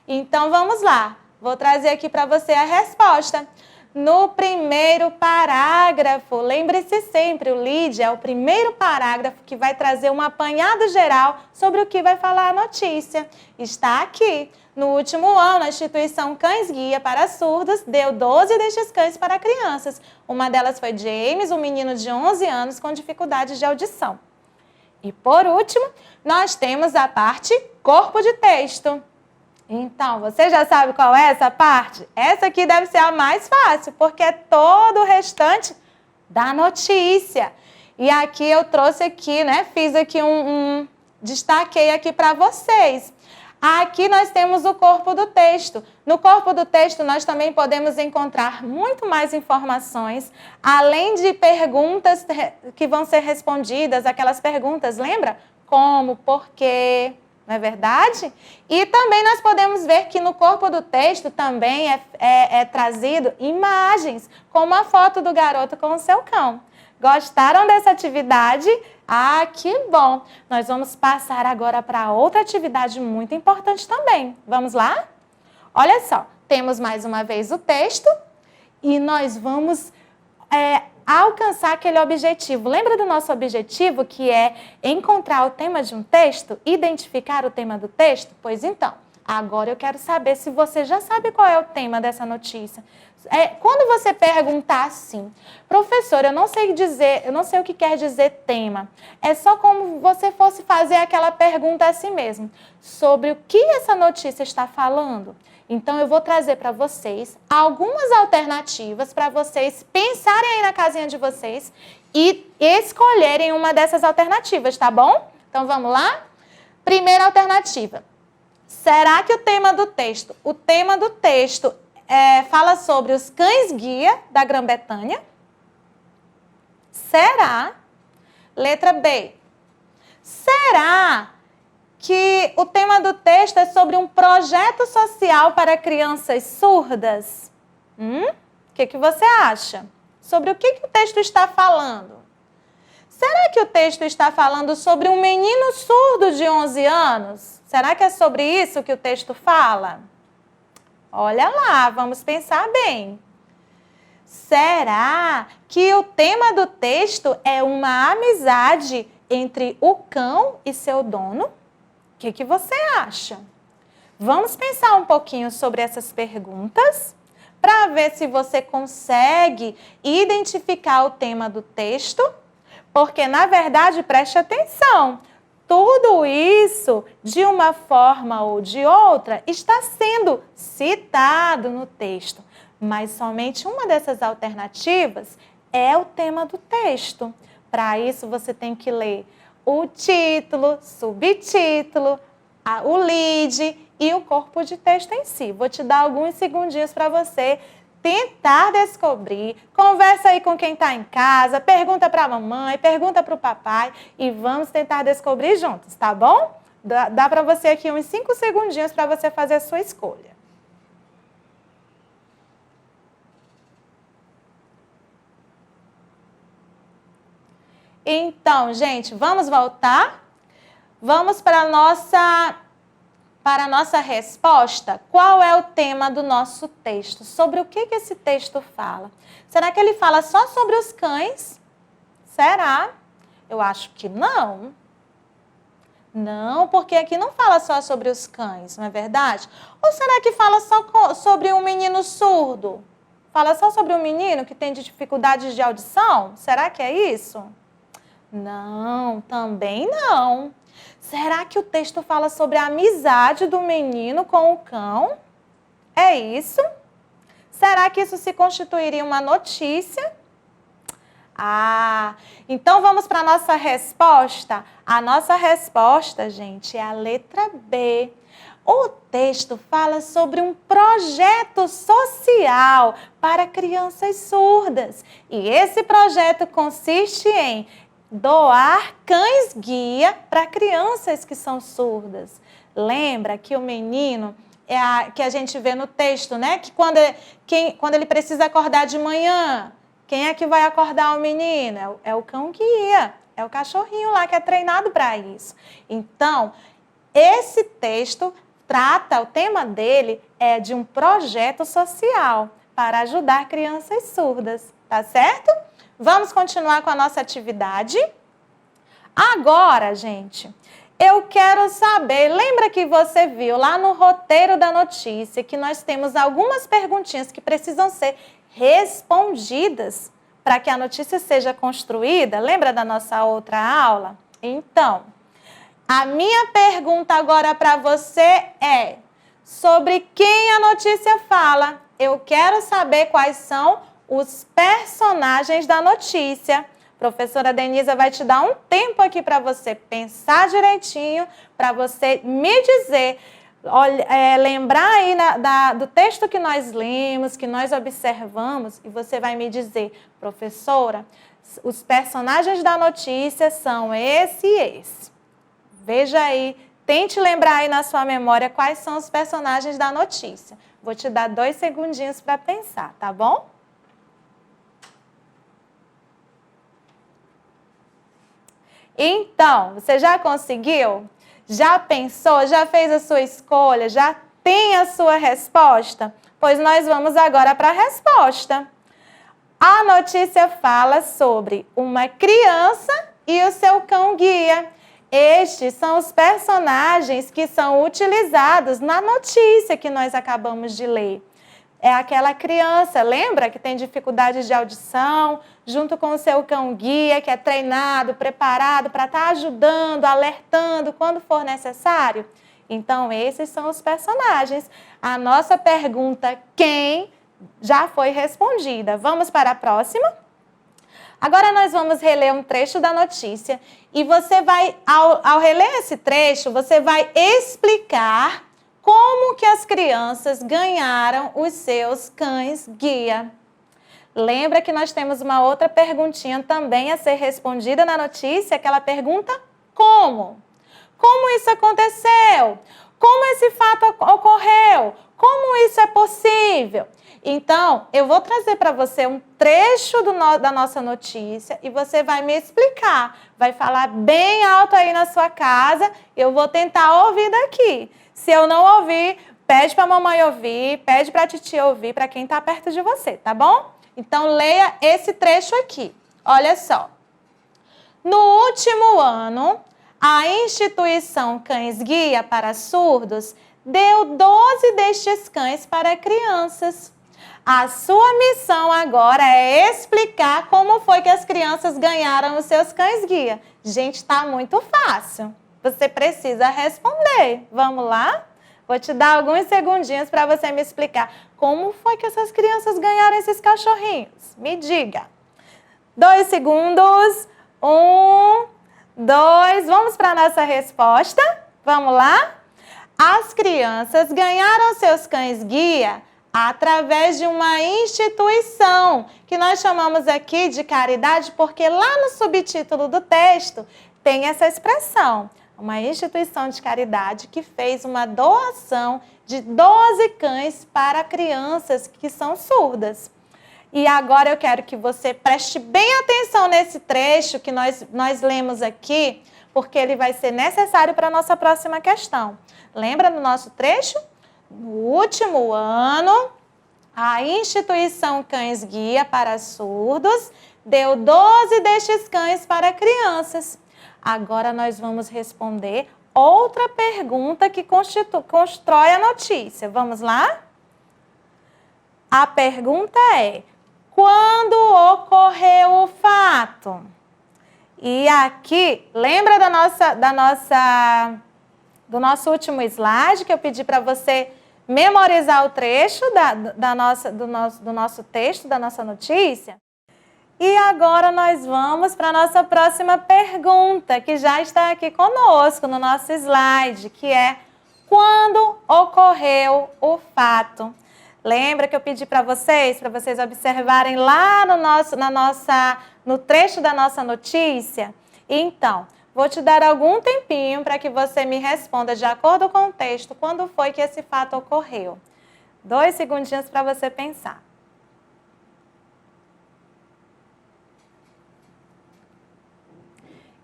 Então vamos lá. Vou trazer aqui para você a resposta. No primeiro parágrafo, lembre-se sempre, o lead é o primeiro parágrafo que vai trazer um apanhado geral sobre o que vai falar a notícia. Está aqui. No último ano, a instituição Cães Guia para Surdos deu 12 destes cães para crianças. Uma delas foi James, um menino de 11 anos com dificuldades de audição. E por último, nós temos a parte corpo de texto. Então, você já sabe qual é essa parte? Essa aqui deve ser a mais fácil, porque é todo o restante da notícia. E aqui eu trouxe aqui, né? Fiz aqui destaquei aqui para vocês. Aqui nós temos o corpo do texto. No corpo do texto nós também podemos encontrar muito mais informações, além de perguntas que vão ser respondidas, aquelas perguntas, lembra? Como, por quê? Não é verdade? E também nós podemos ver que no corpo do texto também é trazido imagens, como a foto do garoto com o seu cão. Gostaram dessa atividade? Ah, que bom! Nós vamos passar agora para outra atividade muito importante também. Vamos lá? Olha só, temos mais uma vez o texto e nós vamos alcançar aquele objetivo. Lembra do nosso objetivo, que é encontrar o tema de um texto, identificar o tema do texto? Pois então, agora eu quero saber se você já sabe qual é o tema dessa notícia. Quando você perguntar assim, professor, eu não sei o que quer dizer tema. É só como você fosse fazer aquela pergunta a si mesmo. Sobre o que essa notícia está falando? Então, eu vou trazer para vocês algumas alternativas para vocês pensarem aí na casinha de vocês e escolherem uma dessas alternativas, tá bom? Então, vamos lá? Primeira alternativa. Será que o tema do texto fala sobre os cães-guia da Grã-Bretanha? Será? Letra B. Será que o tema do texto é sobre um projeto social para crianças surdas? O que você acha? Sobre o que o texto está falando? Será que o texto está falando sobre um menino surdo de 11 anos? Será que é sobre isso que o texto fala? Olha lá, vamos pensar bem. Será que o tema do texto é uma amizade entre o cão e seu dono? O que você acha? Vamos pensar um pouquinho sobre essas perguntas para ver se você consegue identificar o tema do texto, porque, na verdade, preste atenção, tudo isso, de uma forma ou de outra, está sendo citado no texto, mas somente uma dessas alternativas é o tema do texto. Para isso, você tem que ler o título, subtítulo, o lead e o corpo de texto em si. Vou te dar alguns segundinhos para você tentar descobrir. Conversa aí com quem está em casa, pergunta para a mamãe, pergunta para o papai e vamos tentar descobrir juntos, tá bom? Dá para você aqui uns 5 segundinhos para você fazer a sua escolha. Então, gente, vamos voltar? Vamos para a nossa resposta. Qual é o tema do nosso texto? Sobre o que esse texto fala? Será que ele fala só sobre os cães? Será? Eu acho que não. Não, porque aqui não fala só sobre os cães, não é verdade? Ou será que fala só sobre um menino surdo? Fala só sobre um menino que tem dificuldades de audição? Será que é isso? Não, também não. Será que o texto fala sobre a amizade do menino com o cão? É isso? Será que isso se constituiria uma notícia? Então vamos para a nossa resposta? A nossa resposta, gente, é a letra B. O texto fala sobre um projeto social para crianças surdas. E esse projeto consiste em doar cães-guia para crianças que são surdas. Lembra que o menino, que a gente vê no texto, né? Que quando ele precisa acordar de manhã, quem é que vai acordar o menino? É o cão-guia, é o cachorrinho lá que é treinado para isso. Então, esse texto o tema dele é de um projeto social para ajudar crianças surdas, tá certo? Vamos continuar com a nossa atividade. Agora, gente, eu quero saber, lembra que você viu lá no roteiro da notícia que nós temos algumas perguntinhas que precisam ser respondidas para que a notícia seja construída? Lembra da nossa outra aula? Então, a minha pergunta agora para você é sobre quem a notícia fala. Eu quero saber quais são os personagens da notícia. Professora Denisa vai te dar um tempo aqui para você pensar direitinho, para você me dizer, lembrar aí do texto que nós lemos, que nós observamos, e você vai me dizer, professora, os personagens da notícia são esse e esse. Veja aí, tente lembrar aí na sua memória quais são os personagens da notícia. Vou te dar 2 segundinhos para pensar, tá bom? Então, você já conseguiu? Já pensou? Já fez a sua escolha? Já tem a sua resposta? Pois nós vamos agora para a resposta. A notícia fala sobre uma criança e o seu cão-guia. Estes são os personagens que são utilizados na notícia que nós acabamos de ler. É aquela criança, lembra, que tem dificuldades de audição, junto com o seu cão-guia, que é treinado, preparado para estar ajudando, alertando quando for necessário? Então, esses são os personagens. A nossa pergunta, quem, já foi respondida. Vamos para a próxima? Agora nós vamos reler um trecho da notícia e você vai, ao reler esse trecho, você vai explicar como que as crianças ganharam os seus cães-guia. Lembra que nós temos uma outra perguntinha também a ser respondida na notícia, aquela pergunta, como? Como isso aconteceu? Como esse fato ocorreu? Como isso é possível? Então, eu vou trazer para você um trecho da nossa notícia e você vai me explicar. Vai falar bem alto aí na sua casa, eu vou tentar ouvir daqui. Se eu não ouvir, pede para a mamãe ouvir, pede para a titia ouvir, para quem está perto de você, tá bom? Então, leia esse trecho aqui. Olha só. No último ano, a instituição Cães Guia para Surdos deu 12 destes cães para crianças. A sua missão agora é explicar como foi que as crianças ganharam os seus cães-guia. Gente, está muito fácil. Você precisa responder. Vamos lá? Vou te dar alguns segundinhos para você me explicar como foi que essas crianças ganharam esses cachorrinhos. Me diga. 2 segundos. 1, 2. Vamos para a nossa resposta? Vamos lá? As crianças ganharam seus cães-guia Através de uma instituição, que nós chamamos aqui de caridade, porque lá no subtítulo do texto tem essa expressão. Uma instituição de caridade que fez uma doação de 12 cães para crianças que são surdas. E agora eu quero que você preste bem atenção nesse trecho que nós lemos aqui, porque ele vai ser necessário para a nossa próxima questão. Lembra do nosso trecho? No último ano, a instituição Cães Guia para Surdos deu 12 destes cães para crianças. Agora nós vamos responder outra pergunta que constrói a notícia. Vamos lá? A pergunta é: quando ocorreu o fato? E aqui, lembra do nosso último slide que eu pedi para você memorizar o trecho do nosso texto, da nossa notícia? E agora nós vamos para a nossa próxima pergunta, que já está aqui conosco no nosso slide, que é: quando ocorreu o fato? Lembra que eu pedi para vocês observarem lá no trecho da nossa notícia? Então, vou te dar algum tempinho para que você me responda de acordo com o texto quando foi que esse fato ocorreu. 2 segundinhos para você pensar.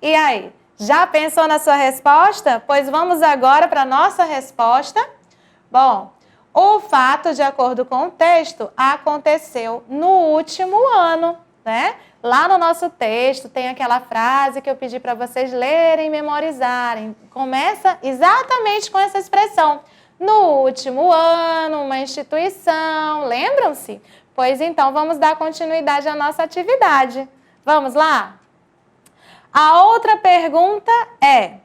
E aí, já pensou na sua resposta? Pois vamos agora para a nossa resposta. Bom, o fato, de acordo com o texto, aconteceu no último ano, né? Lá no nosso texto tem aquela frase que eu pedi para vocês lerem e memorizarem. Começa exatamente com essa expressão. No último ano, uma instituição. Lembram-se? Pois então, vamos dar continuidade à nossa atividade. Vamos lá? A outra pergunta é: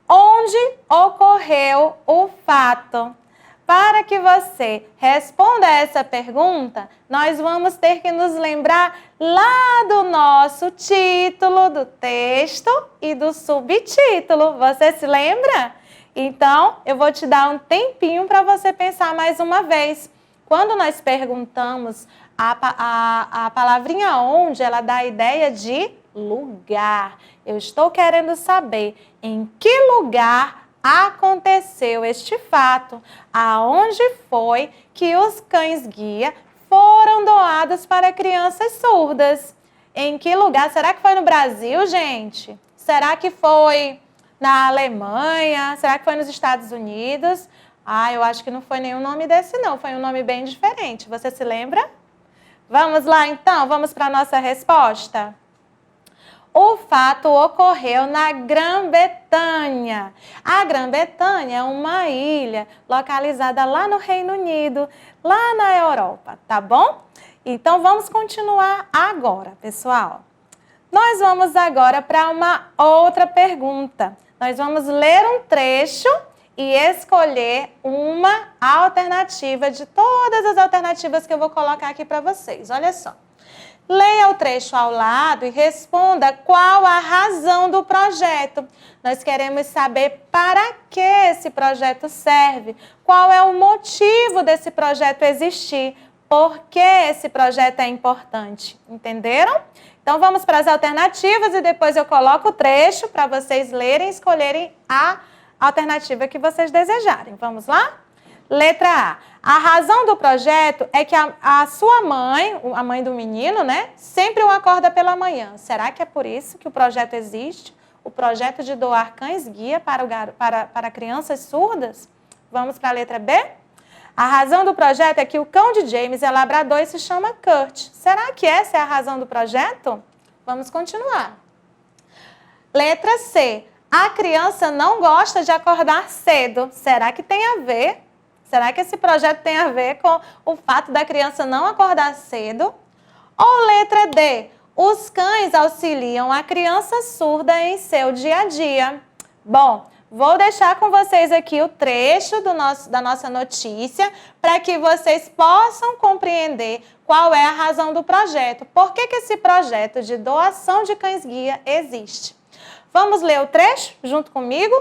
onde ocorreu o fato? Para que você responda essa pergunta, nós vamos ter que nos lembrar lá do nosso título do texto e do subtítulo. Você se lembra? Então, eu vou te dar um tempinho para você pensar mais uma vez. Quando nós perguntamos a palavrinha onde, ela dá a ideia de lugar. Eu estou querendo saber em que lugar aconteceu este fato, aonde foi que os cães guia foram doados para crianças surdas. Em que lugar? Será que foi no Brasil, gente? Será que foi na Alemanha? Será que foi nos Estados Unidos? Eu acho que não foi nenhum nome desse não, foi um nome bem diferente. Você se lembra? Vamos lá então, vamos para a nossa resposta? O fato ocorreu na Grã-Bretanha. A Grã-Bretanha é uma ilha localizada lá no Reino Unido, lá na Europa, tá bom? Então, vamos continuar agora, pessoal. Nós vamos agora para uma outra pergunta. Nós vamos ler um trecho e escolher uma alternativa de todas as alternativas que eu vou colocar aqui para vocês. Olha só. Leia o trecho ao lado e responda qual a razão do projeto. Nós queremos saber para que esse projeto serve, qual é o motivo desse projeto existir, por que esse projeto é importante. Entenderam? Então vamos para as alternativas e depois eu coloco o trecho para vocês lerem e escolherem a alternativa que vocês desejarem. Vamos lá? Letra A. A razão do projeto é que a sua mãe, a mãe do menino, né, sempre o acorda pela manhã. Será que é por isso que o projeto existe? O projeto de doar cães guia para crianças surdas? Vamos para a letra B? A razão do projeto é que o cão de James é labrador e se chama Kurt. Será que essa é a razão do projeto? Vamos continuar. Letra C. A criança não gosta de acordar cedo. Será que tem a ver? Será que esse projeto tem a ver com o fato da criança não acordar cedo? Ou letra D, os cães auxiliam a criança surda em seu dia a dia? Bom, vou deixar com vocês aqui o trecho da nossa notícia para que vocês possam compreender qual é a razão do projeto. Por que esse projeto de doação de cães guia existe? Vamos ler o trecho junto comigo?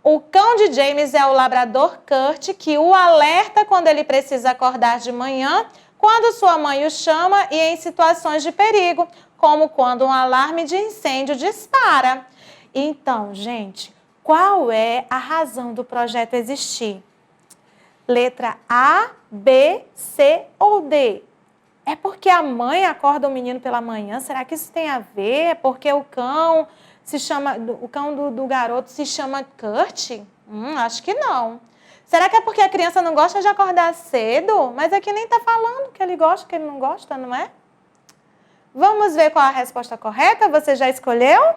O cão de James é o labrador Kurt, que o alerta quando ele precisa acordar de manhã, quando sua mãe o chama e em situações de perigo, como quando um alarme de incêndio dispara. Então, gente, qual é a razão do projeto existir? Letra A, B, C ou D? É porque a mãe acorda o menino pela manhã? Será que isso tem a ver? É porque o cão do garoto se chama Kurt? Acho que não. Será que é porque a criança não gosta de acordar cedo? Mas aqui nem está falando que ele gosta, que ele não gosta, não é? Vamos ver qual a resposta correta? Você já escolheu?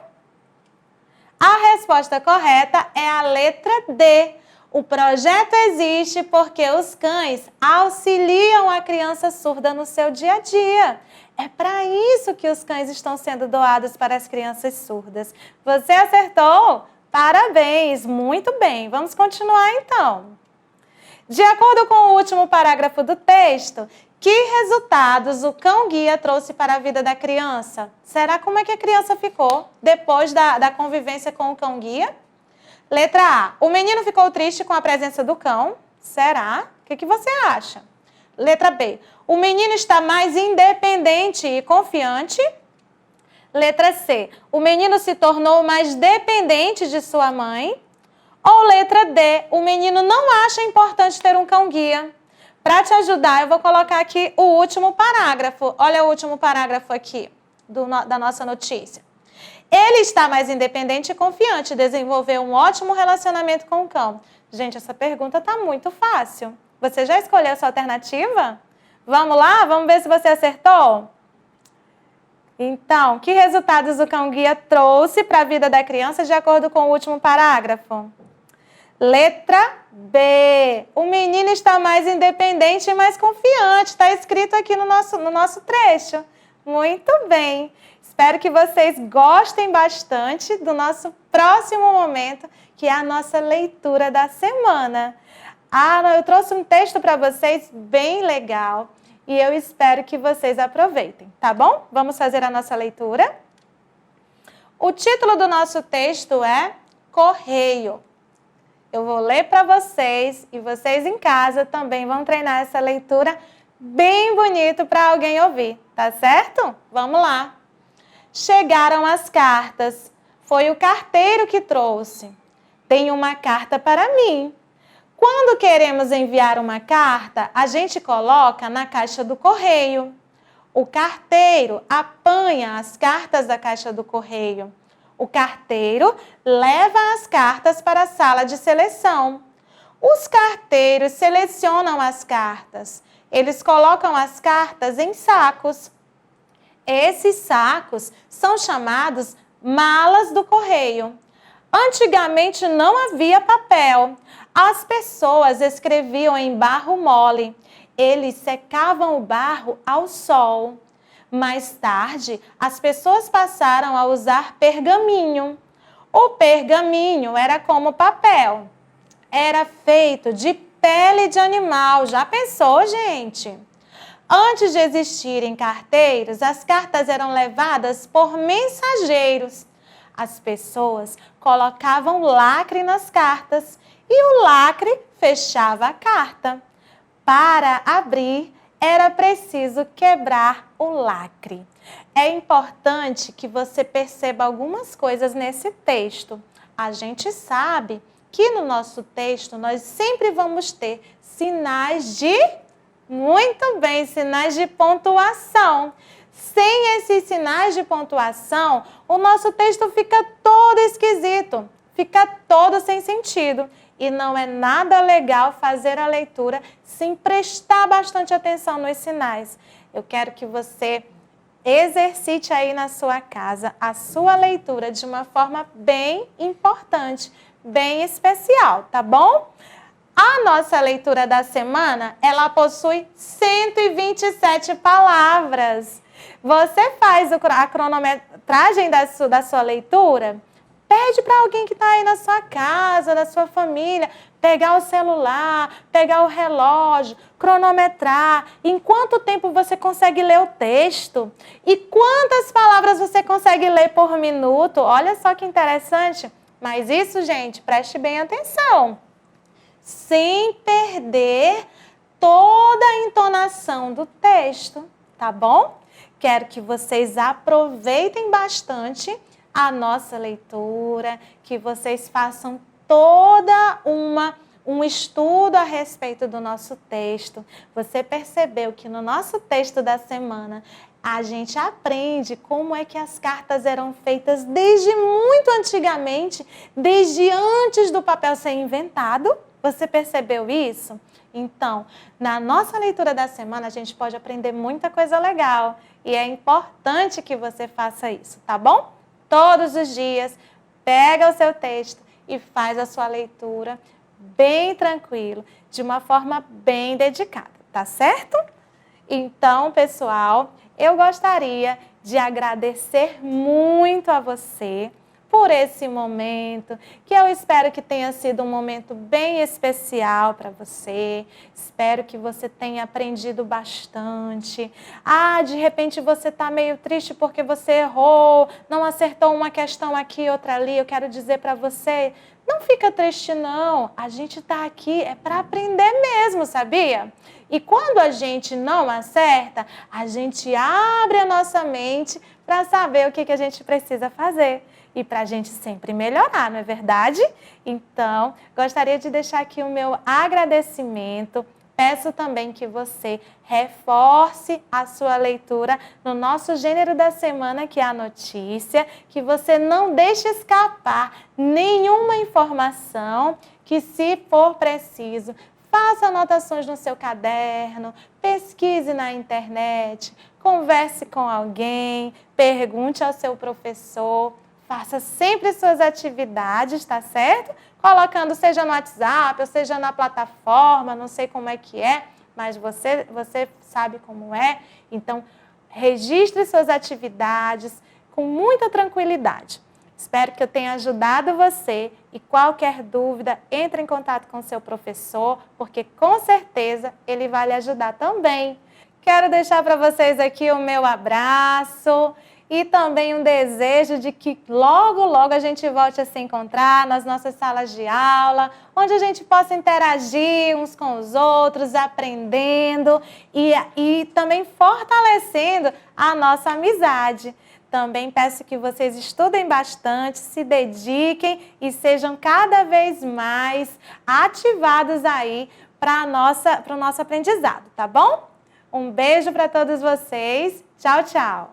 A resposta correta é a letra D. O projeto existe porque os cães auxiliam a criança surda no seu dia a dia. É para isso que os cães estão sendo doados para as crianças surdas. Você acertou? Parabéns, muito bem. Vamos continuar então. De acordo com o último parágrafo do texto, que resultados o cão-guia trouxe para a vida da criança? Será como é que a criança ficou depois da convivência com o cão-guia? Letra A. O menino ficou triste com a presença do cão. Será? O que você acha? Letra B. O menino está mais independente e confiante. Letra C. O menino se tornou mais dependente de sua mãe. Ou letra D. O menino não acha importante ter um cão-guia. Para te ajudar, eu vou colocar aqui o último parágrafo. Olha o último parágrafo aqui da nossa notícia. Ele está mais independente e confiante, desenvolveu um ótimo relacionamento com o cão. Gente, essa pergunta está muito fácil. Você já escolheu a sua alternativa? Vamos lá? Vamos ver se você acertou? Então, que resultados o cão-guia trouxe para a vida da criança de acordo com o último parágrafo? Letra B. O menino está mais independente e mais confiante. Está escrito aqui no nosso trecho. Muito bem. Espero que vocês gostem bastante do nosso próximo momento, que é a nossa leitura da semana. Eu trouxe um texto para vocês bem legal e eu espero que vocês aproveitem, tá bom? Vamos fazer a nossa leitura? O título do nosso texto é Correio. Eu vou ler para vocês e vocês em casa também vão treinar essa leitura bem bonito para alguém ouvir, tá certo? Vamos lá. Chegaram as cartas. Foi o carteiro que trouxe. Tem uma carta para mim. Quando queremos enviar uma carta, a gente coloca na caixa do correio. O carteiro apanha as cartas da caixa do correio. O carteiro leva as cartas para a sala de seleção. Os carteiros selecionam as cartas. Eles colocam as cartas em sacos. Esses sacos são chamados malas do correio. Antigamente não havia papel. As pessoas escreviam em barro mole. Eles secavam o barro ao sol. Mais tarde, as pessoas passaram a usar pergaminho. O pergaminho era como papel. Era feito de pele de animal. Já pensou, gente? Antes de existirem carteiros, as cartas eram levadas por mensageiros. As pessoas colocavam lacre nas cartas e o lacre fechava a carta. Para abrir, era preciso quebrar o lacre. É importante que você perceba algumas coisas nesse texto. A gente sabe que no nosso texto nós sempre vamos ter sinais de... Muito bem, sinais de pontuação. Sem esses sinais de pontuação, o nosso texto fica todo esquisito, fica todo sem sentido. E não é nada legal fazer a leitura sem prestar bastante atenção nos sinais. Eu quero que você exercite aí na sua casa a sua leitura de uma forma bem importante, bem especial, tá bom? A nossa leitura da semana, ela possui 127 palavras. Você faz a cronometragem da sua leitura? Pede para alguém que está aí na sua casa, da sua família, pegar o celular, pegar o relógio, cronometrar. Em quanto tempo você consegue ler o texto? E quantas palavras você consegue ler por minuto? Olha só que interessante. Mas isso, gente, preste bem atenção. Sem perder toda a entonação do texto, tá bom? Quero que vocês aproveitem bastante a nossa leitura, que vocês façam toda um estudo a respeito do nosso texto. Você percebeu que no nosso texto da semana a gente aprende como é que as cartas eram feitas desde muito antigamente, desde antes do papel ser inventado? Você percebeu isso? Então, na nossa leitura da semana, a gente pode aprender muita coisa legal. E é importante que você faça isso, tá bom? Todos os dias, pega o seu texto e faz a sua leitura bem tranquilo, de uma forma bem dedicada, tá certo? Então, pessoal, eu gostaria de agradecer muito a você por esse momento, que eu espero que tenha sido um momento bem especial para você. Espero que você tenha aprendido bastante. De repente você está meio triste porque você errou, não acertou uma questão aqui, outra ali. Eu quero dizer para você, não fica triste não. A gente está aqui para aprender mesmo, sabia? E quando a gente não acerta, a gente abre a nossa mente para saber o que a gente precisa fazer. E para a gente sempre melhorar, não é verdade? Então, gostaria de deixar aqui o meu agradecimento. Peço também que você reforce a sua leitura no nosso gênero da semana, que é a notícia, que você não deixe escapar nenhuma informação, que se for preciso, faça anotações no seu caderno, pesquise na internet, converse com alguém, pergunte ao seu professor. Faça sempre suas atividades, tá certo? Colocando, seja no WhatsApp, ou seja na plataforma, não sei como é que é, mas você sabe como é. Então, registre suas atividades com muita tranquilidade. Espero que eu tenha ajudado você e qualquer dúvida, entre em contato com o seu professor, porque com certeza ele vai lhe ajudar também. Quero deixar para vocês aqui o meu abraço. E também um desejo de que logo, logo a gente volte a se encontrar nas nossas salas de aula, onde a gente possa interagir uns com os outros, aprendendo e também fortalecendo a nossa amizade. Também peço que vocês estudem bastante, se dediquem e sejam cada vez mais ativados aí para o nosso aprendizado, tá bom? Um beijo para todos vocês. Tchau, tchau!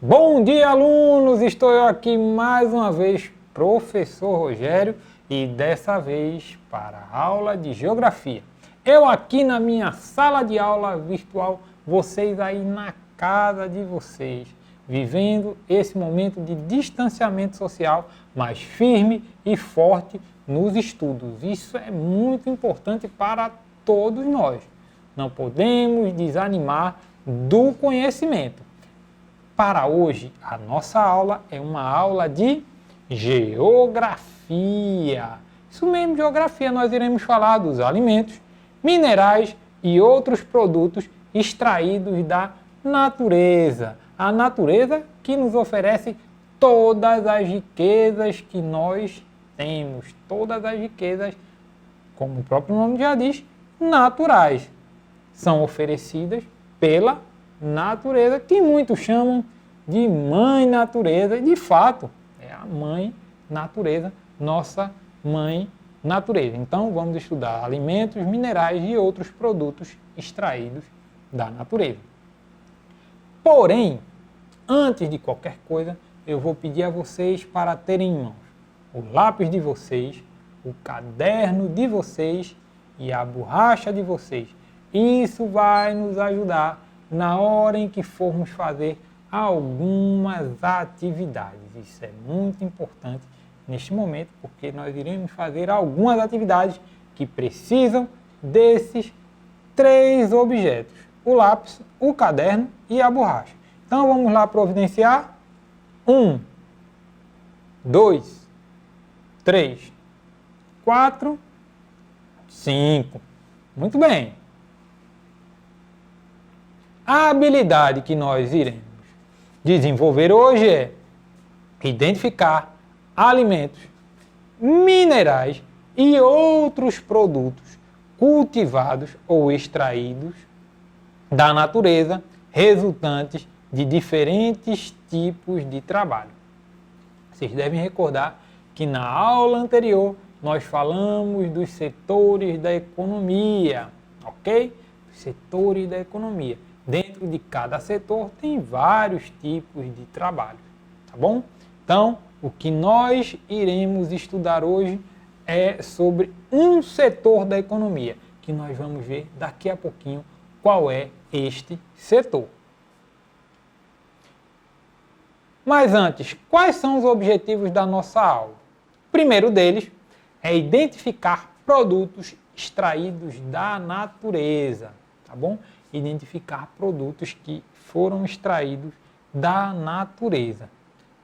Bom dia, alunos! Estou eu aqui mais uma vez, professor Rogério, e dessa vez para a aula de Geografia. Eu aqui na minha sala de aula virtual, vocês aí na casa de vocês, vivendo esse momento de distanciamento social, mas firme e forte nos estudos. Isso é muito importante para todos nós. Não podemos desanimar do conhecimento. Para hoje, a nossa aula é uma aula de geografia. Isso mesmo, geografia. Nós iremos falar dos alimentos, minerais e outros produtos extraídos da natureza. A natureza que nos oferece todas as riquezas que nós temos. Todas as riquezas, como o próprio nome já diz, naturais. São oferecidas pela natureza, que muitos chamam de mãe natureza, e de fato é a mãe natureza, nossa mãe natureza. Então vamos estudar alimentos, minerais e outros produtos extraídos da natureza. Porém, antes de qualquer coisa, eu vou pedir a vocês para terem em mãos o lápis de vocês, o caderno de vocês e a borracha de vocês. Isso vai nos ajudar na hora em que formos fazer algumas atividades. Isso é muito importante neste momento, porque nós iremos fazer algumas atividades que precisam desses 3 objetos: o lápis, o caderno e a borracha. Então vamos lá providenciar. 1. 2, 3, 4, 5. Muito bem. A habilidade que nós iremos desenvolver hoje é identificar alimentos, minerais e outros produtos cultivados ou extraídos da natureza, resultantes de diferentes tipos de trabalho. Vocês devem recordar que na aula anterior nós falamos dos setores da economia, ok? Os setores da economia. Dentro de cada setor tem vários tipos de trabalho, tá bom? Então, o que nós iremos estudar hoje é sobre um setor da economia, que nós vamos ver daqui a pouquinho qual é este setor. Mas antes, quais são os objetivos da nossa aula? O primeiro deles é identificar produtos extraídos da natureza, tá bom? Identificar produtos que foram extraídos da natureza.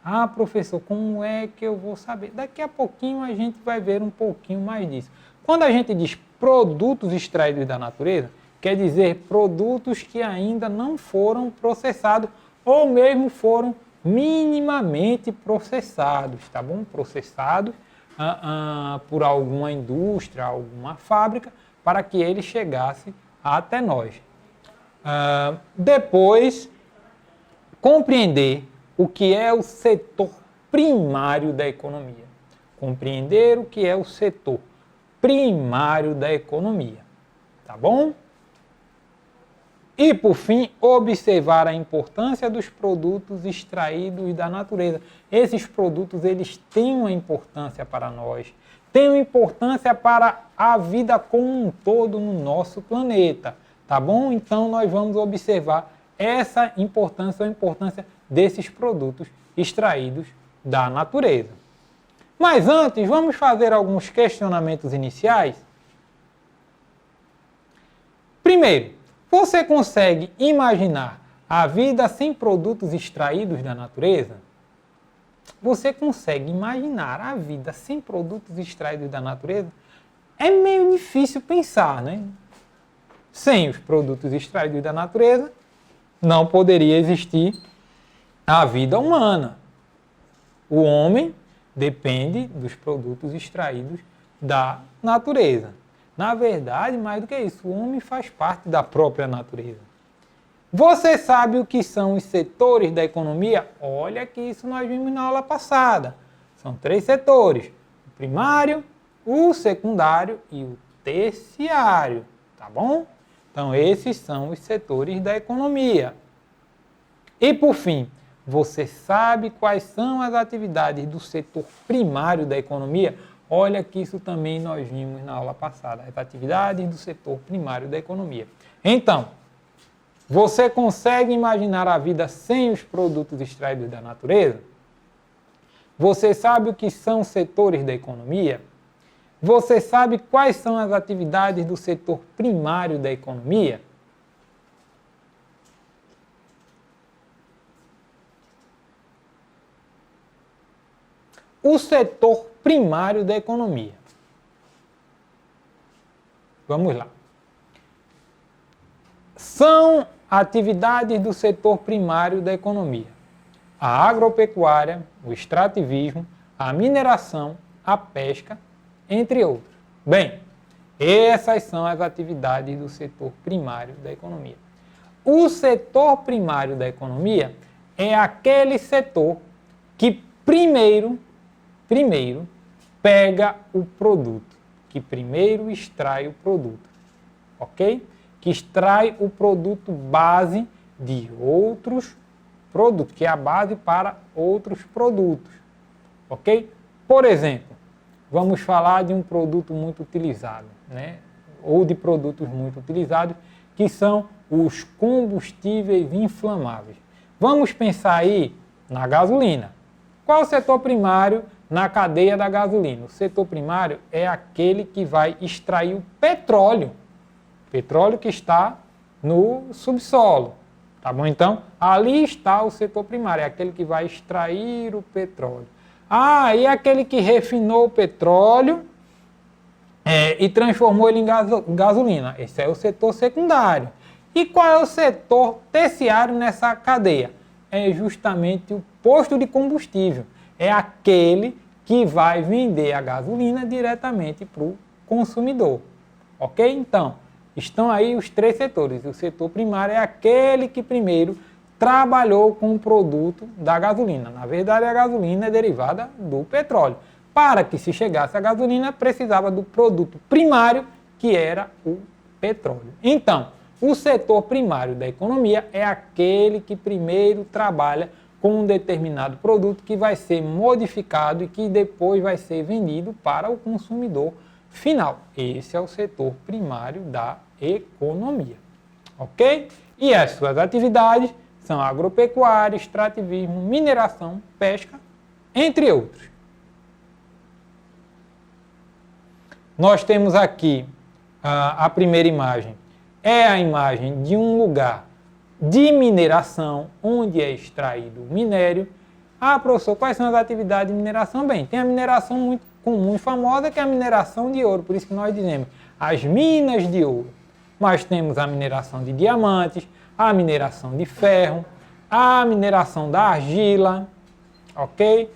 Ah, professor, como é que eu vou saber? Daqui a pouquinho a gente vai ver um pouquinho mais disso. Quando a gente diz produtos extraídos da natureza, quer dizer produtos que ainda não foram processados ou mesmo foram minimamente processados, tá bom? Processados por alguma indústria, alguma fábrica, para que ele chegasse até nós. Depois, compreender o que é o setor primário da economia. Compreender o que é o setor primário da economia, tá bom? E, por fim, observar a importância dos produtos extraídos da natureza. Esses produtos, eles têm uma importância para nós, têm uma importância para a vida como um todo no nosso planeta, tá bom? Então, nós vamos observar essa importância, a importância desses produtos extraídos da natureza. Mas antes, vamos fazer alguns questionamentos iniciais? Primeiro, você consegue imaginar a vida sem produtos extraídos da natureza? Você consegue imaginar a vida sem produtos extraídos da natureza? É meio difícil pensar, né? Sem os produtos extraídos da natureza, não poderia existir a vida humana. O homem depende dos produtos extraídos da natureza. Na verdade, mais do que isso, o homem faz parte da própria natureza. Você sabe o que são os setores da economia? Olha que isso nós vimos na aula passada. São 3 setores: o primário, o secundário e o terciário, tá bom? Então, esses são os setores da economia. E, por fim, você sabe quais são as atividades do setor primário da economia? Olha que isso também nós vimos na aula passada, as atividades do setor primário da economia. Então, você consegue imaginar a vida sem os produtos extraídos da natureza? Você sabe o que são os setores da economia? Você sabe quais são as atividades do setor primário da economia? O setor primário da economia. Vamos lá. São atividades do setor primário da economia: a agropecuária, o extrativismo, a mineração, a pesca, entre outros. Bem, essas são as atividades do setor primário da economia. O setor primário da economia é aquele setor que primeiro pega o produto, que primeiro extrai o produto, ok? Que extrai o produto base de outros produtos, que é a base para outros produtos, ok? Por exemplo, vamos falar de um produto muito utilizado, né? Ou de produtos muito utilizados, que são os combustíveis inflamáveis. Vamos pensar aí na gasolina. Qual o setor primário na cadeia da gasolina? O setor primário é aquele que vai extrair o petróleo que está no subsolo, tá bom? Então, ali está o setor primário, é aquele que vai extrair o petróleo. Ah, e aquele que refinou o petróleo e transformou ele em gasolina. Esse é o setor secundário. E qual é o setor terciário nessa cadeia? É justamente o posto de combustível. É aquele que vai vender a gasolina diretamente para o consumidor. Ok? Então, estão aí os três setores. O setor primário é aquele que primeiro trabalhou com o produto da gasolina. Na verdade, a gasolina é derivada do petróleo. Para que se chegasse a gasolina, precisava do produto primário, que era o petróleo. Então, o setor primário da economia é aquele que primeiro trabalha com um determinado produto que vai ser modificado e que depois vai ser vendido para o consumidor final. Esse é o setor primário da economia. Ok? E as suas atividades são agropecuária, extrativismo, mineração, pesca, entre outros. Nós temos aqui a primeira imagem. É a imagem de um lugar de mineração, onde é extraído o minério. Ah, professor, quais são as atividades de mineração? Bem, tem a mineração muito comum e famosa, que é a mineração de ouro. Por isso que nós dizemos as minas de ouro. Mas temos a mineração de diamantes, a mineração de ferro, a mineração da argila, ok?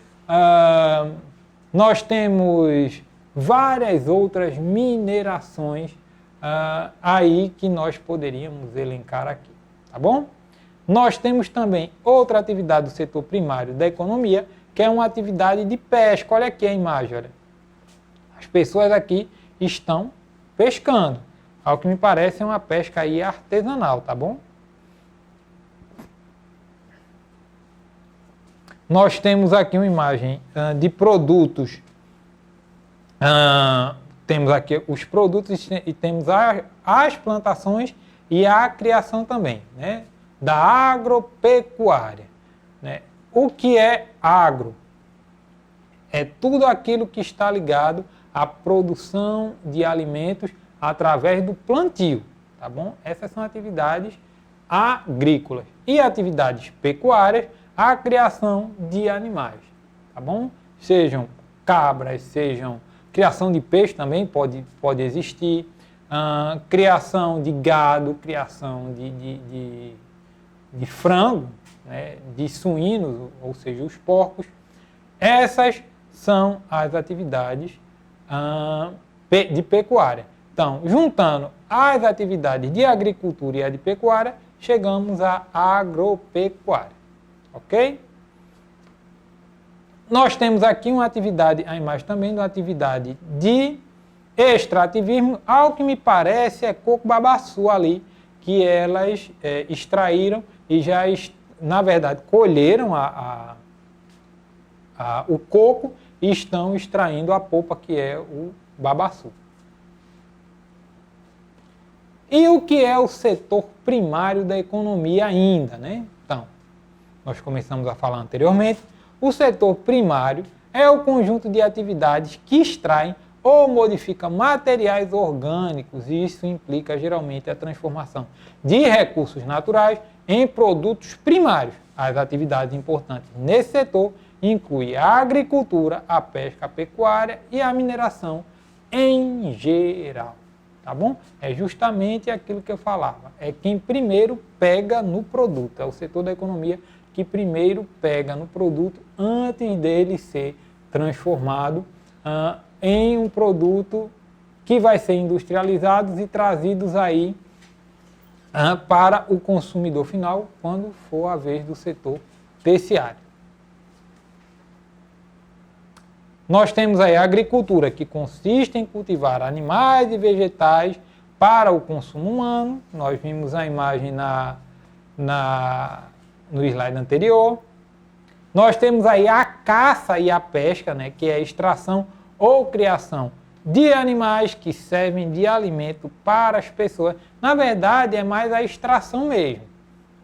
Nós temos várias outras minerações aí que nós poderíamos elencar aqui, tá bom? Nós temos também outra atividade do setor primário da economia, que é uma atividade de pesca. Olha aqui a imagem, olha. As pessoas aqui estão pescando. Ao que me parece é uma pesca aí artesanal, tá bom? Nós temos aqui uma imagem de produtos. Temos aqui os produtos e temos as plantações e a criação também, né, da agropecuária. Né? O que é agro? É tudo aquilo que está ligado à produção de alimentos através do plantio, tá bom? Essas são atividades agrícolas. E atividades pecuárias, a criação de animais, tá bom? Sejam cabras, sejam criação de peixe também pode existir, criação de gado, criação de frango, né, de suínos, ou seja, os porcos. Essas são as atividades de pecuária. Então, juntando as atividades de agricultura e a de pecuária, chegamos à agropecuária, ok? Nós temos aqui uma atividade, a imagem também de uma atividade de extrativismo, ao que me parece é coco-babaçu ali, que elas extraíram e já, na verdade, colheram o coco e estão extraindo a polpa, que é o babaçu. E o que é o setor primário da economia ainda, né? Então, nós começamos a falar anteriormente, o setor primário é o conjunto de atividades que extraem ou modificam materiais orgânicos, e isso implica geralmente a transformação de recursos naturais em produtos primários. As atividades importantes nesse setor incluem a agricultura, a pesca, a pecuária e a mineração em geral. Tá bom? É justamente aquilo que eu falava. É quem primeiro pega no produto. É o setor da economia que primeiro pega no produto antes dele ser transformado em um produto que vai ser industrializado e trazidos aí para o consumidor final quando for a vez do setor terciário. Nós temos aí a agricultura, que consiste em cultivar animais e vegetais para o consumo humano. Nós vimos a imagem no slide anterior. Nós temos aí a caça e a pesca, né, que é a extração ou criação de animais que servem de alimento para as pessoas. Na verdade, é mais a extração mesmo,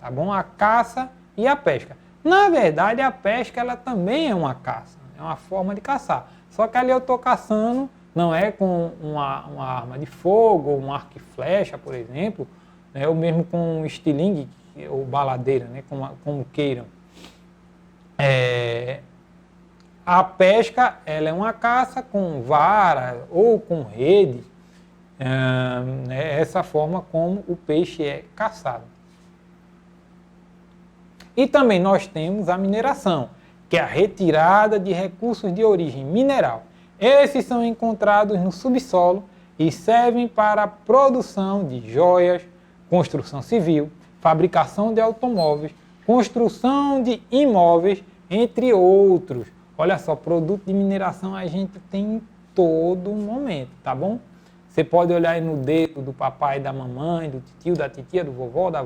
tá bom? A caça e a pesca. Na verdade, a pesca ela também é uma caça. É uma forma de caçar. Só que ali eu estou caçando, não é com uma arma de fogo, ou um arco e flecha, por exemplo, né, ou mesmo com um estilingue ou baladeira, né, como queiram. A pesca, ela é uma caça com vara ou com rede, é essa forma como o peixe é caçado. E também nós temos a mineração, que é a retirada de recursos de origem mineral. Esses são encontrados no subsolo e servem para a produção de joias, construção civil, fabricação de automóveis, construção de imóveis, entre outros. Olha só, produto de mineração a gente tem em todo momento, tá bom? Você pode olhar aí no dedo do papai, da mamãe, do tio, da titia, do vovô, da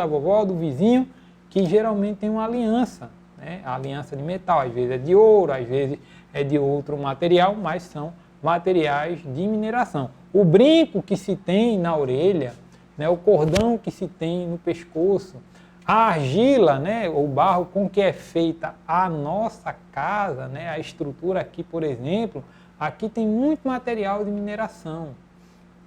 vovó, do vizinho, que geralmente tem uma aliança, né? A aliança de metal, às vezes é de ouro, às vezes é de outro material, mas são materiais de mineração. O brinco que se tem na orelha, né? O cordão que se tem no pescoço, a argila, né? O barro com que é feita a nossa casa, né? A estrutura aqui, por exemplo, aqui tem muito material de mineração,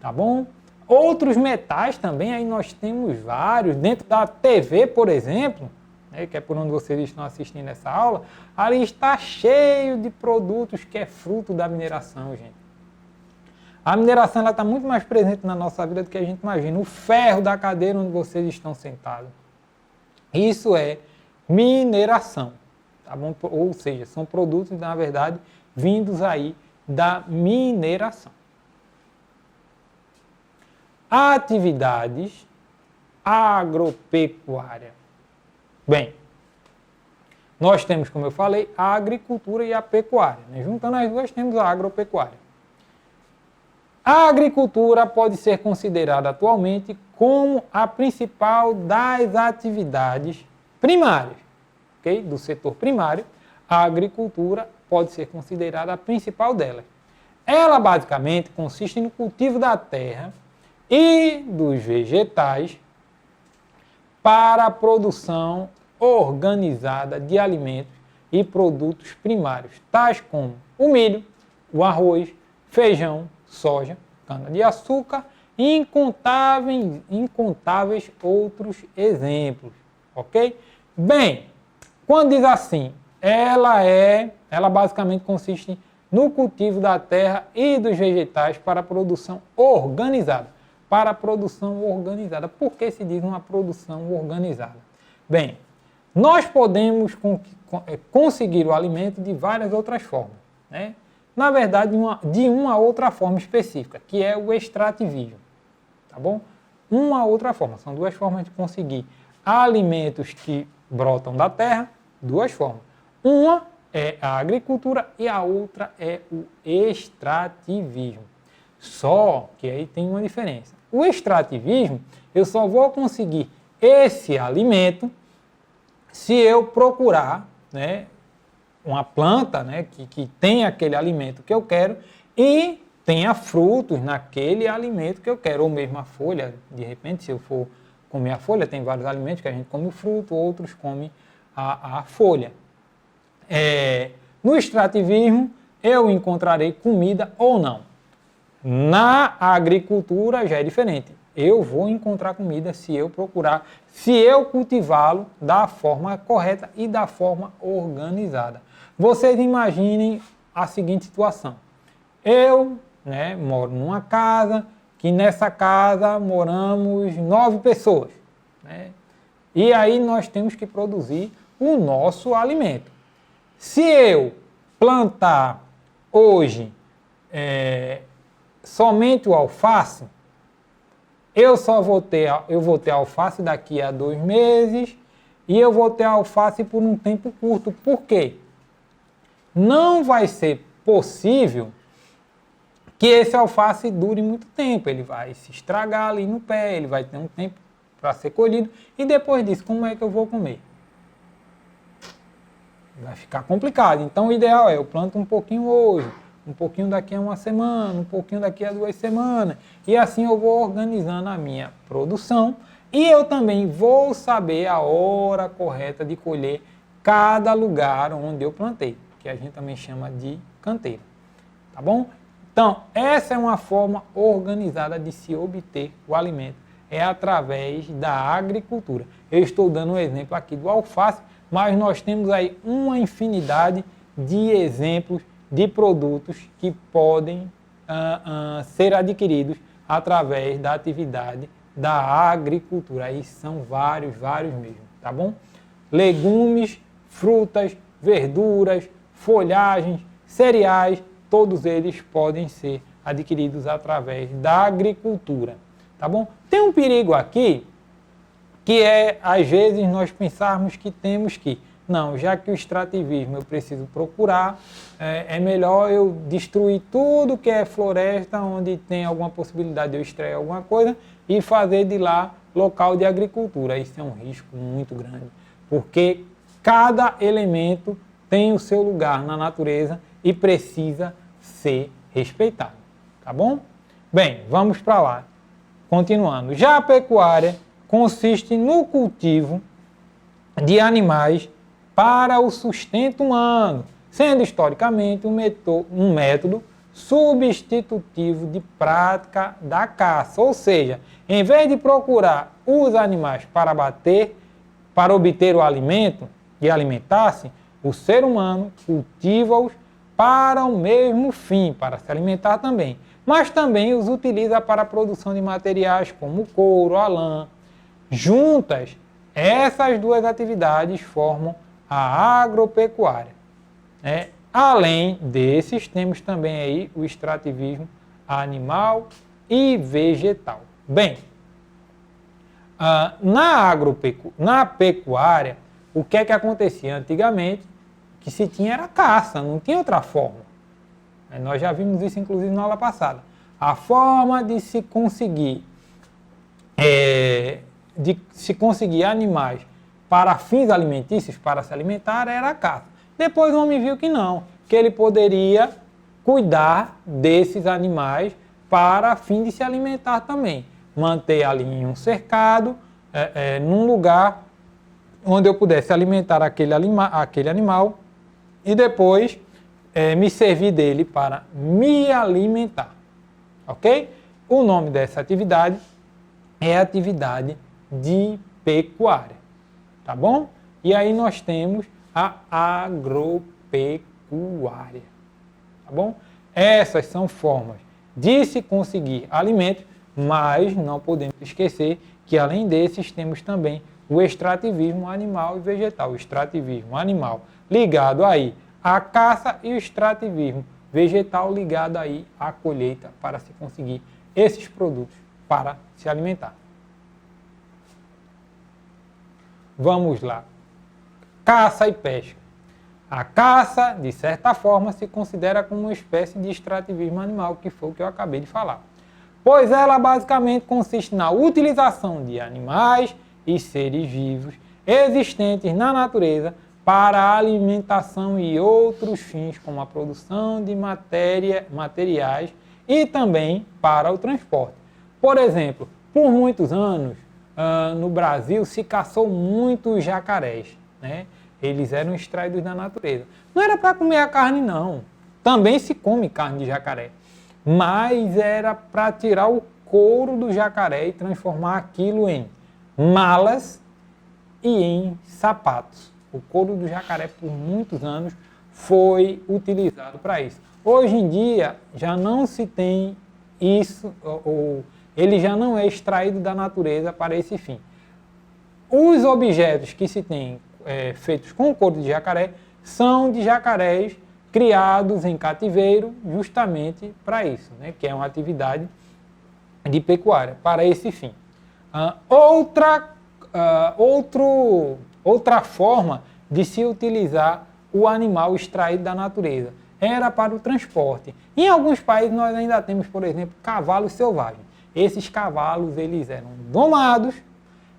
tá bom? Outros metais também, aí nós temos vários, dentro da TV, por exemplo, né, que é por onde vocês estão assistindo essa aula, ali está cheio de produtos que é fruto da mineração, gente. A mineração está muito mais presente na nossa vida do que a gente imagina. O ferro da cadeira onde vocês estão sentados. Isso é mineração, tá bom? Ou seja, são produtos, na verdade, vindos aí da mineração. Atividades agropecuárias. Bem, nós temos, como eu falei, a agricultura e a pecuária, né? Juntando as duas, temos a agropecuária. A agricultura pode ser considerada atualmente como a principal das atividades primárias, okay? Do setor primário, a agricultura pode ser considerada a principal delas. Ela basicamente consiste no cultivo da terra e dos vegetais para a produção organizada de alimentos e produtos primários, tais como o milho, o arroz, feijão, soja, cana-de-açúcar e incontáveis outros exemplos, ok? Bem, quando diz assim, ela basicamente consiste no cultivo da terra e dos vegetais para a produção organizada. Para a produção organizada. Por que se diz uma produção organizada? Bem, nós podemos conseguir o alimento de várias outras formas, né? Na verdade, de uma outra forma específica, que é o extrativismo, tá bom? Uma outra forma, são duas formas de conseguir alimentos que brotam da terra, duas formas. Uma é a agricultura e a outra é o extrativismo. Só que aí tem uma diferença. O extrativismo, eu só vou conseguir esse alimento se eu procurar, né, uma planta, né, que tem aquele alimento que eu quero e tenha frutos naquele alimento que eu quero, ou mesmo a folha. De repente, se eu for comer a folha, tem vários alimentos que a gente come o fruto, outros comem a folha. No extrativismo, eu encontrarei comida ou não. Na agricultura já é diferente. Eu vou encontrar comida se eu procurar, se eu cultivá-lo da forma correta e da forma organizada. Vocês imaginem a seguinte situação. Eu, né, moro numa casa, que nessa casa moramos 9 pessoas, né? E aí nós temos que produzir o nosso alimento. Se eu plantar hoje somente o alface, eu vou ter alface daqui a 2 meses e eu vou ter alface por um tempo curto. Por quê? Não vai ser possível que esse alface dure muito tempo. Ele vai se estragar ali no pé, ele vai ter um tempo para ser colhido. E depois disso, como é que eu vou comer? Vai ficar complicado. Então o ideal é eu planto um pouquinho hoje, um pouquinho daqui a uma semana, um pouquinho daqui a 2 semanas. E assim eu vou organizando a minha produção e eu também vou saber a hora correta de colher cada lugar onde eu plantei, que a gente também chama de canteiro, tá bom? Então, essa é uma forma organizada de se obter o alimento, é através da agricultura. Eu estou dando um exemplo aqui do alface, mas nós temos aí uma infinidade de exemplos de produtos que podem ser adquiridos através da atividade da agricultura. Aí são vários mesmo, tá bom? Legumes, frutas, verduras, folhagens, cereais, todos eles podem ser adquiridos através da agricultura, tá bom? Tem um perigo aqui, que é, às vezes, nós pensarmos que temos que, não, já que o extrativismo eu preciso procurar, é melhor eu destruir tudo que é floresta, onde tem alguma possibilidade de eu extrair alguma coisa, e fazer de lá local de agricultura. Isso é um risco muito grande, porque cada elemento tem o seu lugar na natureza e precisa ser respeitado, tá bom? Bem, vamos para lá. Continuando. Já a pecuária consiste no cultivo de animais para o sustento humano, sendo historicamente um método substitutivo de prática da caça. Ou seja, em vez de procurar os animais para obter o alimento e alimentar-se, o ser humano cultiva-os para o mesmo fim, para se alimentar também, mas também os utiliza para a produção de materiais como o couro, a lã. Juntas, essas duas atividades formam a agropecuária. Além desses, temos também aí o extrativismo animal e vegetal. Bem, na pecuária, o que é que acontecia antigamente? Que se tinha era caça, não tinha outra forma. Nós já vimos isso, inclusive, na aula passada. A forma de se conseguir animais para fins alimentícios, para se alimentar, era a caça. Depois o homem viu que não, que ele poderia cuidar desses animais para fim de se alimentar também. Manter ali em um cercado, num lugar onde eu pudesse alimentar aquele animal e depois me servir dele para me alimentar. Ok? O nome dessa atividade é atividade de pecuária. Tá bom? E aí nós temos a agropecuária. Tá bom? Essas são formas de se conseguir alimentos, mas não podemos esquecer que além desses temos também o extrativismo animal e vegetal. O extrativismo animal ligado aí à caça e o extrativismo vegetal ligado aí à colheita para se conseguir esses produtos para se alimentar. Vamos lá. Caça e pesca. A caça, de certa forma, se considera como uma espécie de extrativismo animal, que foi o que eu acabei de falar. Pois ela basicamente consiste na utilização de animais e seres vivos existentes na natureza para a alimentação e outros fins, como a produção de materiais e também para o transporte. Por exemplo, por muitos anos, no Brasil se caçou muitos jacarés, né? Eles eram extraídos da natureza. Não era para comer a carne, não. Também se come carne de jacaré. Mas era para tirar o couro do jacaré e transformar aquilo em malas e em sapatos. O couro do jacaré, por muitos anos, foi utilizado para isso. Hoje em dia, já não se tem isso, ele já não é extraído da natureza para esse fim. Os objetos que se tem feitos com couro de jacaré são de jacarés criados em cativeiro justamente para isso, né, que é uma atividade de pecuária, para esse fim. Outra forma de se utilizar o animal extraído da natureza era para o transporte. Em alguns países nós ainda temos, por exemplo, cavalos selvagens. Esses cavalos eles eram domados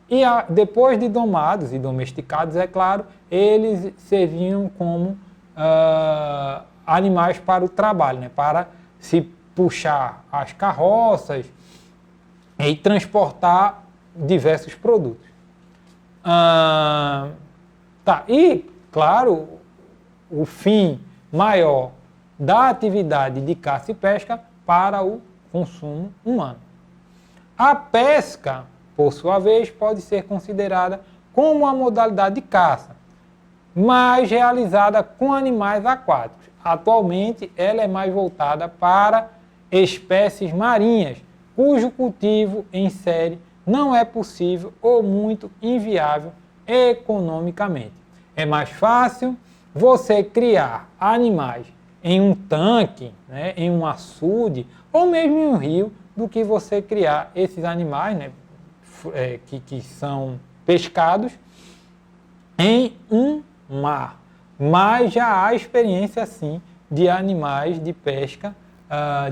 e depois de domados e domesticados, é claro, eles serviam como animais para o trabalho, né? Para se puxar as carroças e transportar diversos produtos. E, claro, o fim maior da atividade de caça e pesca para o consumo humano. A pesca, por sua vez, pode ser considerada como uma modalidade de caça. mais realizada com animais aquáticos. Atualmente, ela é mais voltada para espécies marinhas, cujo cultivo em série não é possível ou muito inviável economicamente. É mais fácil você criar animais em um tanque, né, em um açude ou mesmo em um rio, do que você criar esses animais, né, que são pescados em um mar. Mas já há experiência, sim, de animais de pesca,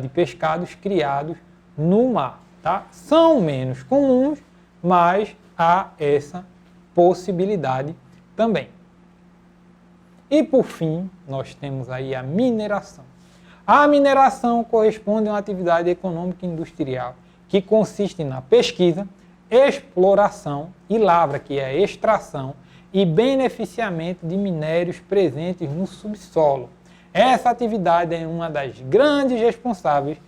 de pescados criados no mar. Tá? São menos comuns, mas há essa possibilidade também. E por fim, nós temos aí a mineração. A mineração corresponde a uma atividade econômica e industrial que consiste na pesquisa, exploração e lavra, que é a extração e beneficiamento de minérios presentes no subsolo. Essa atividade é uma das grandes responsáveis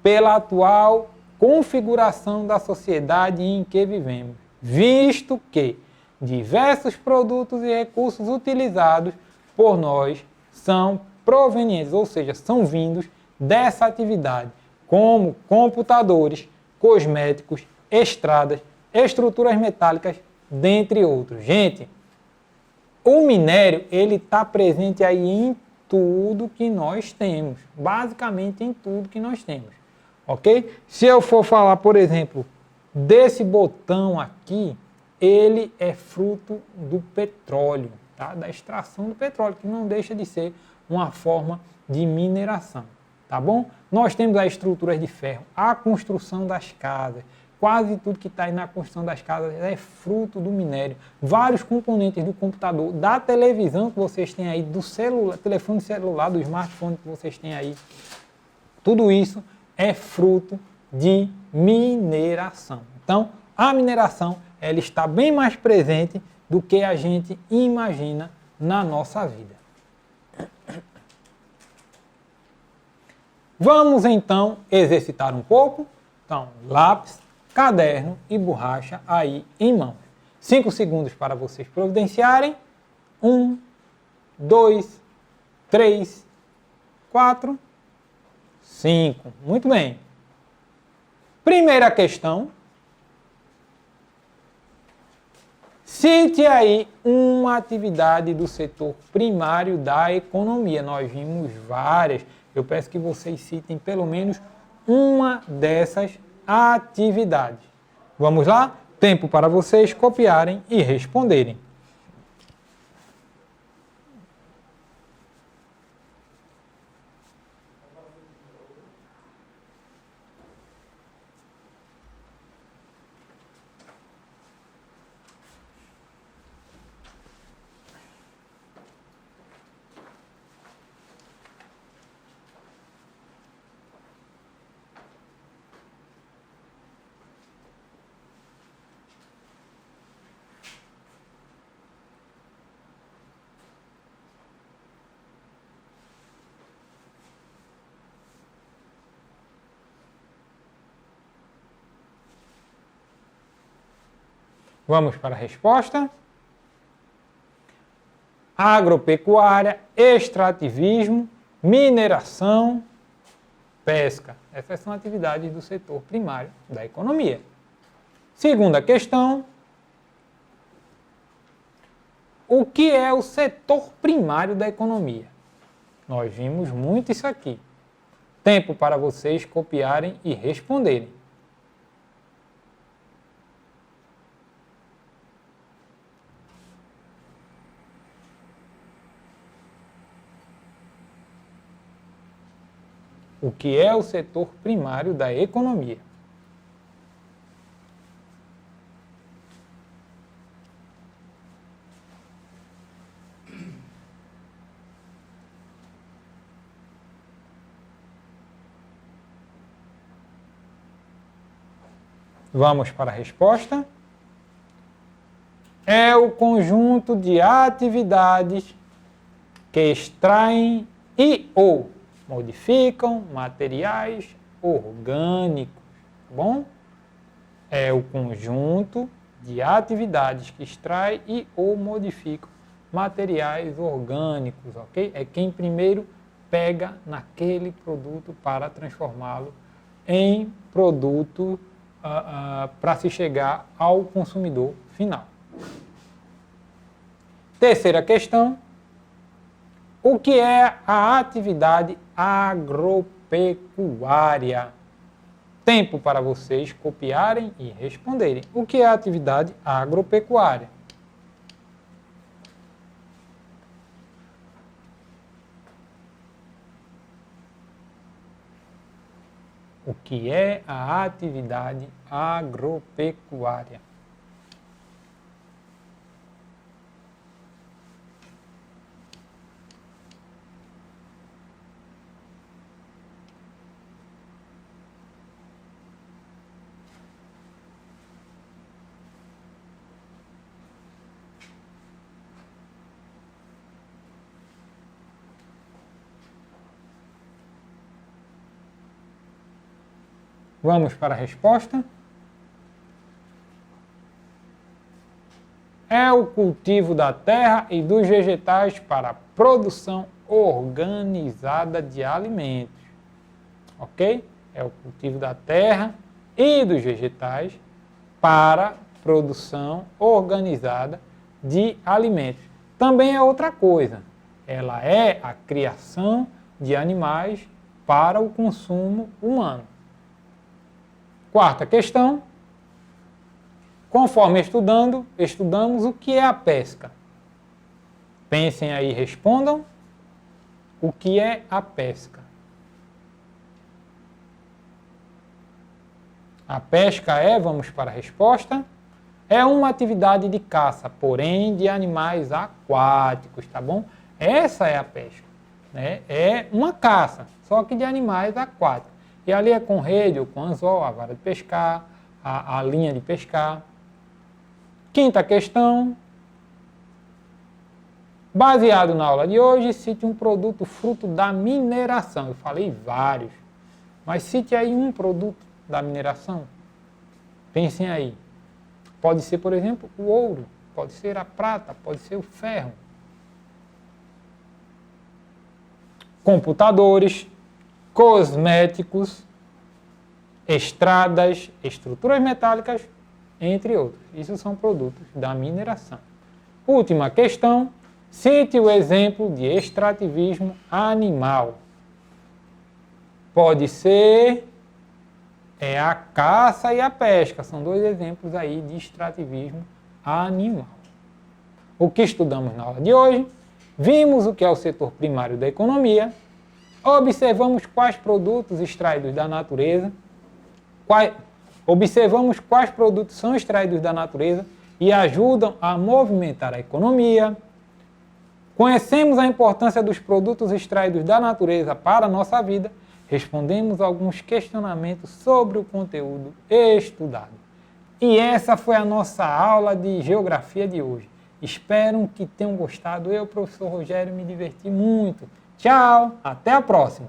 pela atual configuração da sociedade em que vivemos, visto que diversos produtos e recursos utilizados por nós são provenientes, ou seja, são vindos dessa atividade, como computadores, cosméticos, estradas, estruturas metálicas, dentre outros. Gente, o minério, ele está presente aí em tudo que nós temos, basicamente em tudo que nós temos, ok? Se eu for falar, por exemplo, desse botão aqui, ele é fruto do petróleo, tá? Da extração do petróleo, que não deixa de ser uma forma de mineração, tá bom? Nós temos as estruturas de ferro, a construção das casas, quase tudo que está aí na construção das casas é fruto do minério. Vários componentes do computador, da televisão que vocês têm aí, do celular, telefone celular, do smartphone que vocês têm aí, tudo isso é fruto de mineração. Então, a mineração, ela está bem mais presente do que a gente imagina na nossa vida. Vamos então exercitar um pouco. Então, lápis, caderno e borracha aí em mãos. 5 segundos para vocês providenciarem. 1, 2, 3, 4, 5. Muito bem. Primeira questão. Cite aí uma atividade do setor primário da economia. Nós vimos várias. Eu peço que vocês citem pelo menos uma dessas atividades. Vamos lá? Tempo para vocês copiarem e responderem. Vamos para a resposta. Agropecuária, extrativismo, mineração, pesca. Essas são atividades do setor primário da economia. Segunda questão. O que é o setor primário da economia? Nós vimos muito isso aqui. Tempo para vocês copiarem e responderem. O que é o setor primário da economia? Vamos para a resposta. É o conjunto de atividades que extraem e ou modificam materiais orgânicos, tá bom? É o conjunto de atividades que extrai e ou modificam materiais orgânicos, ok? É quem primeiro pega naquele produto para transformá-lo em produto para se chegar ao consumidor final. Terceira questão, o que é a atividade agropecuária? Tempo para vocês copiarem e responderem. O que é a atividade agropecuária? O que é a atividade agropecuária? Vamos para a resposta. É o cultivo da terra e dos vegetais para a produção organizada de alimentos. Ok? É o cultivo da terra e dos vegetais para produção organizada de alimentos. Também é outra coisa. Ela é a criação de animais para o consumo humano. Quarta questão. Conforme estudamos o que é a pesca. Pensem aí, respondam. O que é a pesca? A pesca vamos para a resposta, é uma atividade de caça, porém de animais aquáticos, tá bom? Essa é a pesca, né? É uma caça, só que de animais aquáticos. E ali é com rede ou com anzol, a vara de pescar, a linha de pescar. Quinta questão. Baseado na aula de hoje, cite um produto fruto da mineração. Eu falei vários, mas cite aí um produto da mineração. Pensem aí. Pode ser, por exemplo, o ouro, pode ser a prata, pode ser o ferro. Computadores, cosméticos, estradas, estruturas metálicas, entre outros. Isso são produtos da mineração. Última questão. Cite o exemplo de extrativismo animal. Pode ser a caça e a pesca. São dois exemplos aí de extrativismo animal. O que estudamos na aula de hoje? Vimos o que é o setor primário da economia. Observamos quais produtos extraídos da natureza. Observamos quais produtos são extraídos da natureza e ajudam a movimentar a economia. Conhecemos a importância dos produtos extraídos da natureza para a nossa vida. Respondemos alguns questionamentos sobre o conteúdo estudado. E essa foi a nossa aula de geografia de hoje. Espero que tenham gostado. Eu, professor Rogério, me diverti muito. Tchau, até a próxima!